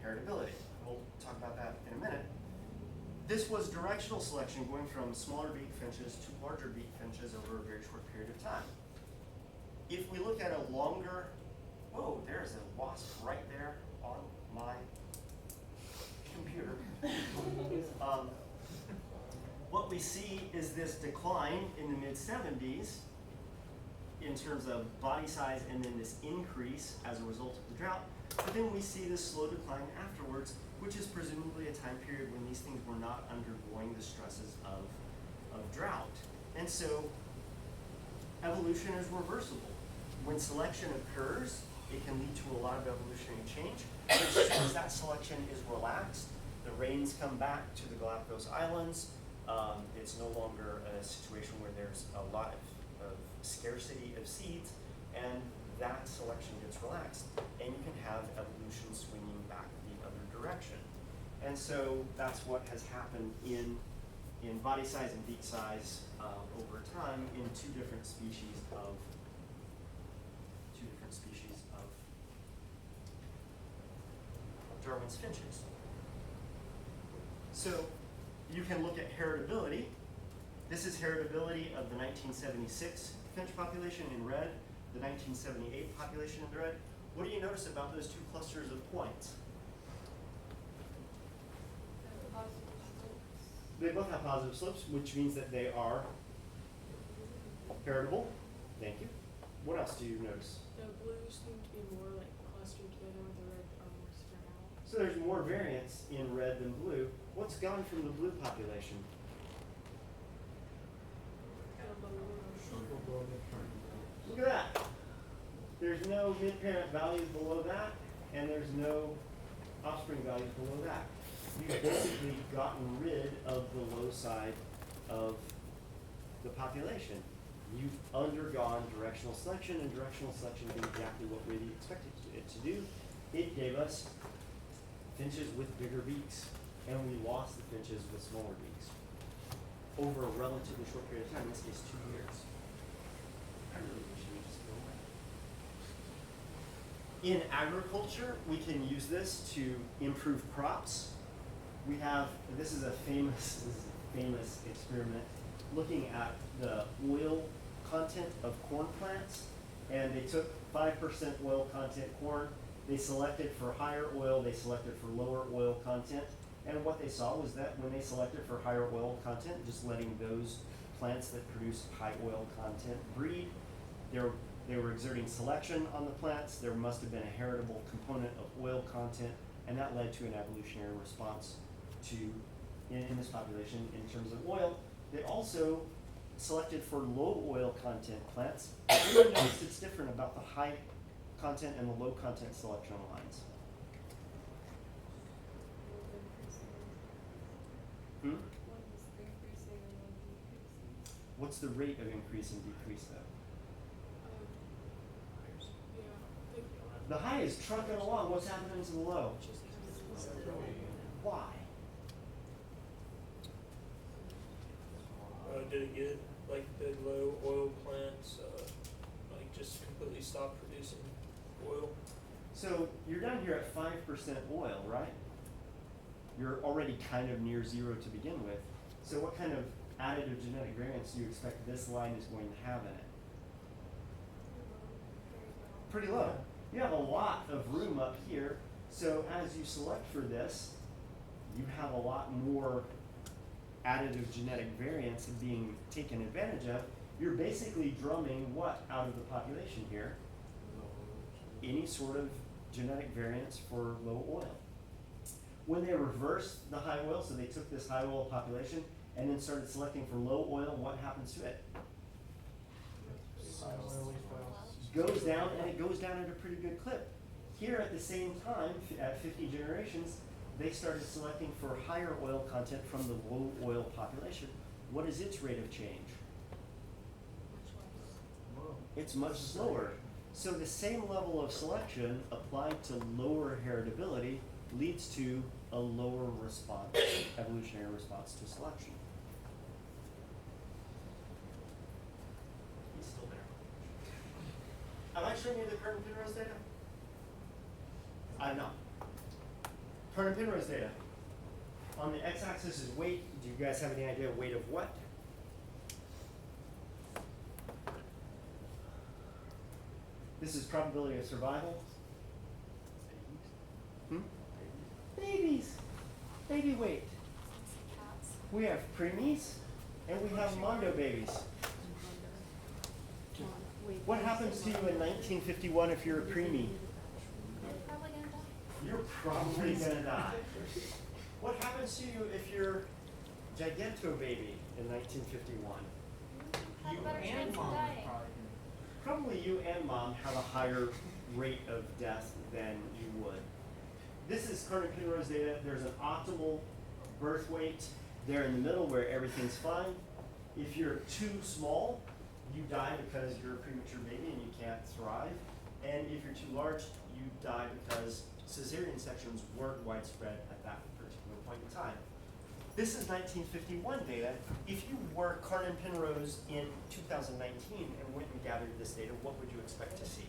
Heritability. We'll talk about that in a minute. this was directional selection going from smaller beak finches to larger beak finches over a very short period of time. If we look at a longer, whoa, there's a wasp right there on my computer. What we see is this decline in the mid-70s in terms of body size, and then this increase as a result of the drought. But then we see this slow decline afterwards, which is presumably a time period when these things were not undergoing the stresses of drought. And so evolution is reversible. When selection occurs, it can lead to a lot of evolutionary change. But as soon as that selection is relaxed, the rains come back to the Galapagos Islands. It's no longer a situation where there's a lot of scarcity of seeds, and that selection gets relaxed, and you can have evolution swinging back the other direction. And so that's what has happened in body size and beak size over time in two different species of Darwin's finches. So you can look at heritability. This is heritability of the 1976 finch population in red, the 1978 population in red. What do you notice about those two clusters of points? They both have positive slopes, which means that they are heritable. Thank you. What else do you notice? The blues seem to be more like clustered together, with the red are more spread out. So there's more variance in red than blue. What's gone from the blue population? Look at that. There's no mid-parent values below that, and there's no offspring values below that. You've basically gotten rid of the low side of the population. You've undergone directional selection, and directional selection did exactly what we expected it to do. It gave us finches with bigger beaks, and we lost the finches with smaller beaks over a relatively short period of time, in this case 2 years. I really wish it would just go away. In agriculture, we can use this to improve crops. We have, this is a famous experiment looking at the oil content of corn plants, and they took 5% oil content corn. They selected for higher oil, they selected for lower oil content, and what they saw was that when they selected for higher oil content, just letting those plants that produce high oil content breed, they were exerting selection on the plants. There must have been a heritable component of oil content, and that led to an evolutionary response to, in this population, in terms of oil. They also selected for low oil content plants. You notice it's different about the high content and the low content selection lines. What's the rate of increase and decrease though? The high is trucking along. What's happening to the low? Why? Did it get like the low oil plants like just completely stop producing oil? So you're down here at 5% oil, right? You're already kind of near zero to begin with. So what kind of additive genetic variance do you expect this line is going to have in it? Pretty low. You have a lot of room up here. So as you select for this, you have a lot more additive genetic variance being taken advantage of. You're basically drumming what out of the population here? Any sort of genetic variance for low oil. When they reversed the high oil, so they took this high oil population and then started selecting for low oil, what happens to it? Goes down, and it goes down at a pretty good clip. Here at the same time, at 50 generations, they started selecting for higher oil content from the low oil population. What is its rate of change? It's much slower. So the same level of selection applied to lower heritability leads to a lower response, evolutionary response to selection. He's still there. Have I shown you the Kerner-Penrose data? I have not. Kerner-Penrose data On the x-axis is weight. Do you guys have any idea weight of what? This is probability of survival. Babies. Baby weight. Cats. We have preemies and we have mondo babies. What happens to you in 1951 if you're a preemie? Probably gonna die. You're probably gonna die. What happens to you if you're giganto baby in 1951? Have a better And chance of mom dying. Probably you and mom have a higher rate of death than you would. This is Carter-Penrose data. There's an optimal birth weight there in the middle where everything's fine. If you're too small, you die because you're a premature baby and you can't thrive. And if you're too large, you die because cesarean sections weren't widespread at that particular point in time. This is 1951 data. If you were Carter-Penrose in 2019 and went and gathered this data, what would you expect to see?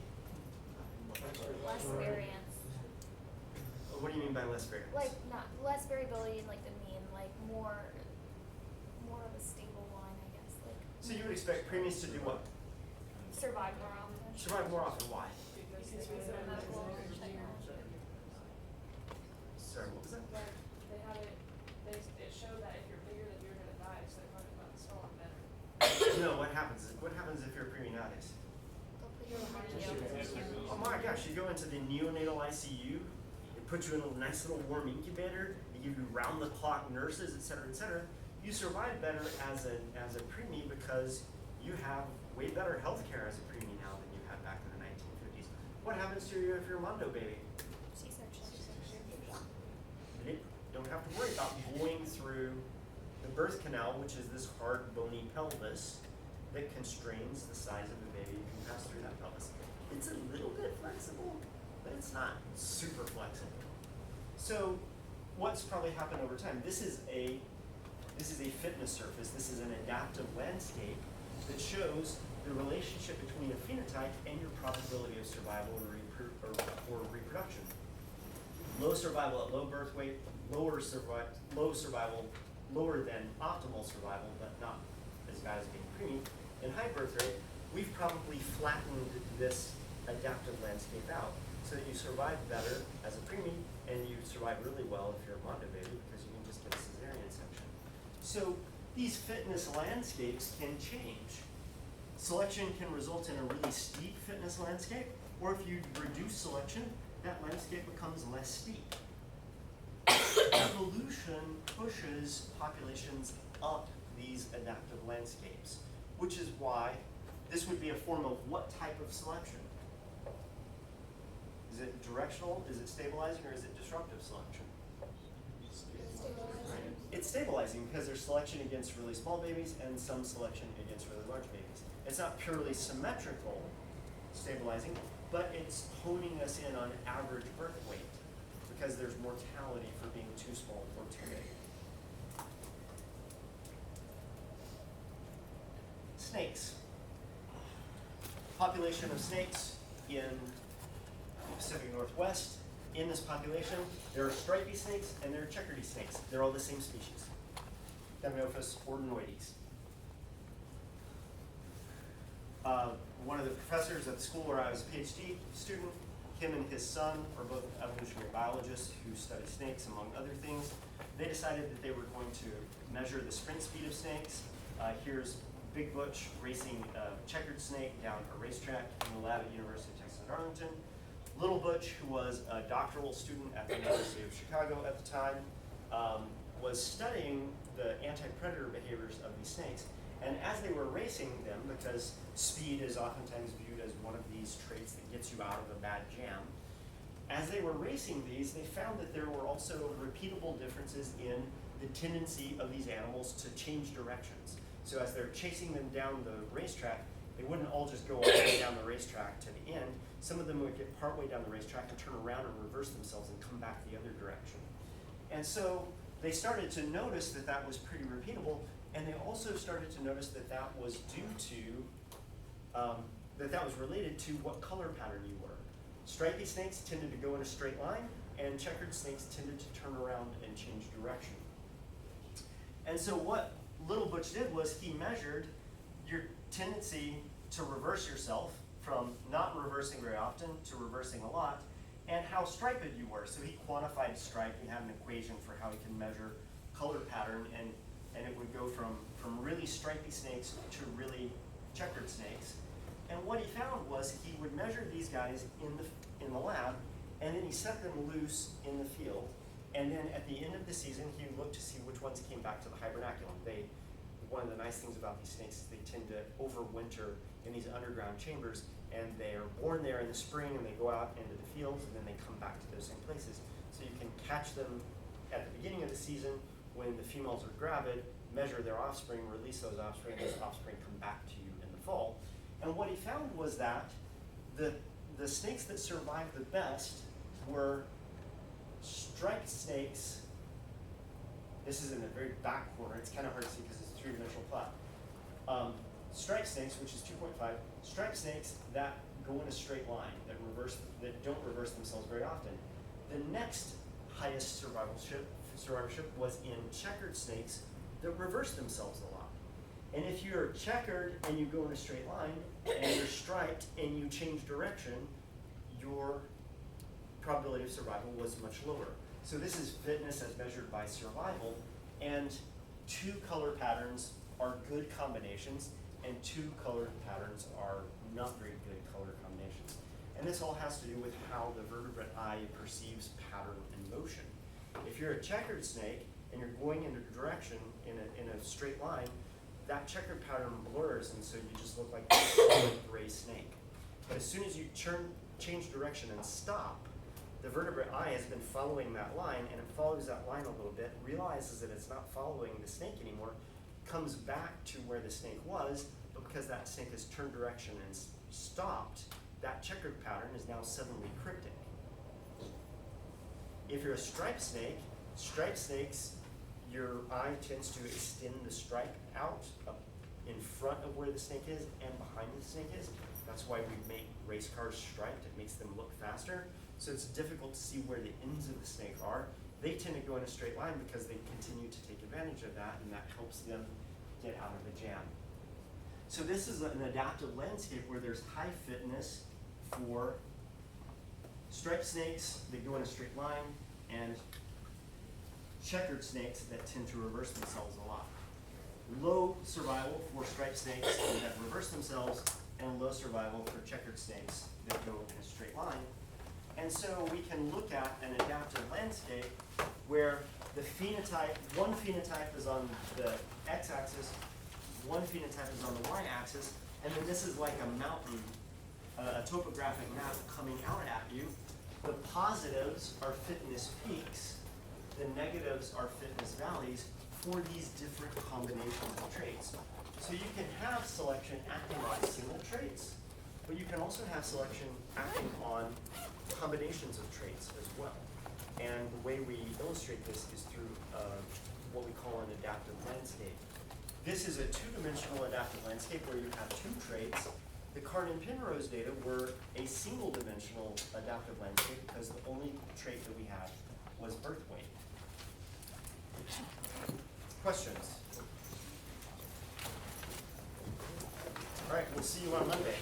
Less variance. What do you mean by less variance? Like not less variability in like the mean, like more of a stable line, I guess. Like So you would expect preemies to do what? survive more often. Survive more often. Why? Because of medical technology. Sorry, what was that? They have it, it showed that if you're bigger, then you're gonna die, so they probably found so on better. No, what happens? What happens if you're a preemie nowadays? They'll put you in the Oh my gosh, you go into the neonatal ICU, they put you in a nice little warm incubator, they give you round-the-clock nurses, et cetera, et cetera. You survive better as a preemie because you have way better health care as a preemie now than you had back in the 1950s. What happens to you if you're a mondo baby? C-section. They don't have to worry about going through the birth canal, which is this hard, bony pelvis that constrains the size of the baby you can pass through that pelvis. It's a little bit flexible, but it's not super flexible. So what's probably happened over time? This is a fitness surface. This is an adaptive landscape that shows the relationship between a phenotype and your probability of survival or reproduction. Low survival at low birth weight, low survival, lower than optimal survival, but not as bad as being preemie. And high birth rate, we've probably flattened this adaptive landscape out so that you survive better as a preemie and you survive really well if you're a mondo baby because you can just get a cesarean section. So these fitness landscapes can change. Selection can result in a really steep fitness landscape, or if you reduce selection, that landscape becomes less steep. Evolution pushes populations up these adaptive landscapes, which is why this would be a form of what type of selection? Is it directional, is it stabilizing, or is it disruptive selection? It's stabilizing because there's selection against really small babies and some selection against really large babies. It's not purely symmetrical stabilizing, but it's honing us in on average birth weight because there's mortality for being too small or too big. Snakes. Population of snakes in the Pacific Northwest. In this population, there are stripy snakes and there are checkeredy snakes. They're all the same species. Deminophis ordinoides. One of the professors at the school where I was a PhD student, him and his son are both evolutionary biologists who study snakes, among other things. They decided that they were going to measure the sprint speed of snakes. Here's Big Butch racing a checkered snake down a racetrack in the lab at University of Texas at Arlington. Little Butch, who was a doctoral student at the University of Chicago at the time, was studying the anti-predator behaviors of these snakes. And as they were racing them, because speed is oftentimes viewed as one of these traits that gets you out of a bad jam, as they were racing these, they found that there were also repeatable differences in the tendency of these animals to change directions. So as they're chasing them down the racetrack, they wouldn't all just go all the way down the racetrack to the end. Some of them would get partway down the racetrack and turn around and reverse themselves and come back the other direction. And so they started to notice that that was pretty repeatable, and they also started to notice that that was due to, that was related to what color pattern you were. Stripy snakes tended to go in a straight line, and checkered snakes tended to turn around and change direction. And so what Little Butch did was he measured your tendency to reverse yourself from not reversing very often to reversing a lot, and how striped you were. So he quantified stripe. He had an equation for how he can measure color pattern, and it would go from really stripy snakes to really checkered snakes. And what he found was he would measure these guys in the lab, and then he set them loose in the field. And then at the end of the season, he would look to see which ones came back to the hibernaculum. One of the nice things about these snakes is they tend to overwinter in these underground chambers, and they are born there in the spring, and they go out into the fields, and then they come back to those same places. So you can catch them at the beginning of the season when the females are gravid, measure their offspring, release those offspring, and those offspring come back to you in the fall. And what he found was that the snakes that survived the best were striped snakes. This is in the very back corner. It's kind of hard to see because it's a three-dimensional plot. Striped snakes, which is 2.5, striped snakes that go in a straight line, that don't reverse themselves very often. The next highest survivorship was in checkered snakes that reverse themselves a lot. And if you're checkered and you go in a straight line, and you're striped and you change direction, your probability of survival was much lower. So this is fitness as measured by survival, and 2 color patterns are good combinations, and 2 color patterns are not very good color combinations. And this all has to do with how the vertebrate eye perceives pattern and motion. If you're a checkered snake and you're going in a direction in a straight line, that checkered pattern blurs, and so you just look like a solid gray snake. But as soon as you change direction and stop, the vertebrate eye has been following that line, and it follows that line a little bit, realizes that it's not following the snake anymore, comes back to where the snake was, but because that snake has turned direction and stopped, that checkered pattern is now suddenly cryptic. If you're a striped snakes, your eye tends to extend the stripe out up in front of where the snake is and behind the snake is. That's why we make race cars striped. It makes them look faster. So it's difficult to see where the ends of the snake are. They tend to go in a straight line because they continue to take advantage of that, and that helps them get out of the jam. So this is an adaptive landscape where there's high fitness for striped snakes that go in a straight line, and checkered snakes that tend to reverse themselves a lot. Low survival for striped snakes that reverse themselves, and low survival for checkered snakes that go in a straight line. And so we can look at an adaptive landscape where the phenotype, one phenotype is on the x-axis, one phenotype is on the y-axis, and then this is like a mountain, a topographic map coming out at you. The positives are fitness peaks, the negatives are fitness valleys for these different combinations of traits. So you can have selection acting on single traits, but you can also have selection acting on combinations of traits as well. And the way we illustrate this is through what we call an adaptive landscape. This is a 2-dimensional adaptive landscape where you have 2 traits. The Carden-Penrose data were a single-dimensional adaptive landscape because the only trait that we had was birth weight. Questions? All right, we'll see you on Monday.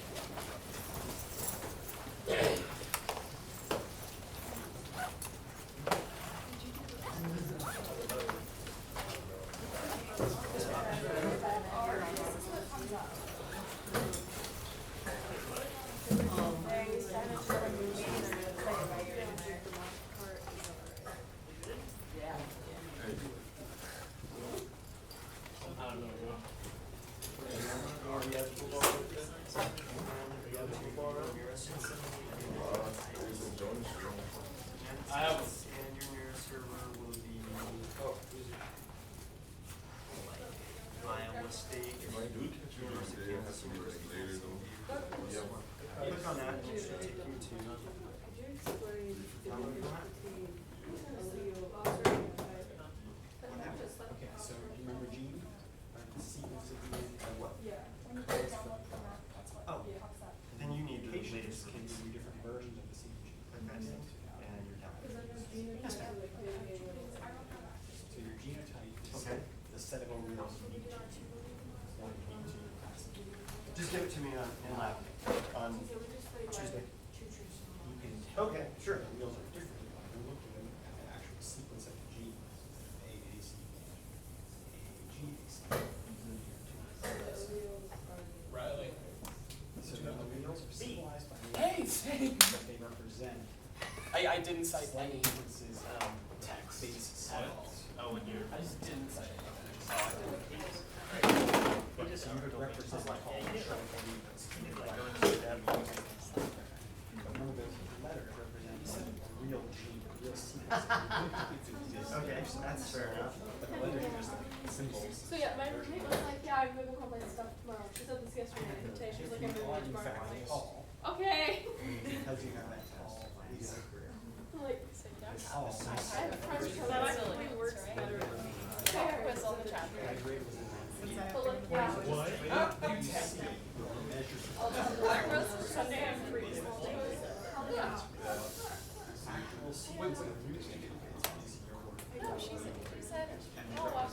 the set of alleles you need to choose. Just give it to me in lab on Tuesday. You can Okay, sure. the alleles are different. We're looking at the actual sequence of the gene. A, A, C, A, G, A, C. Riley. So the alleles are symbolized by the Hey, say. but they represent I didn't cite slight any differences text basis at all. Oh, when you're. I just didn't cite any text. So you would represent like all the short alleles. But one of those letters represents a real gene, a real sequence. Okay, that's fair enough. But the letters are just symbols. So yeah, my roommate was like, yeah, I'm moving home and stuff tomorrow. She said this yesterday and today. She was like, I'm moving In tomorrow. fact, I'm like, all, okay. because you have that test, these are I'm like, all. I have a friend who actually works better than me. Quiz on the chapter. My grade was in that. But like, yeah. What? You see, measures Sunday I'm free. Yeah. actual sequence of music is your work. No, she said, oh, well,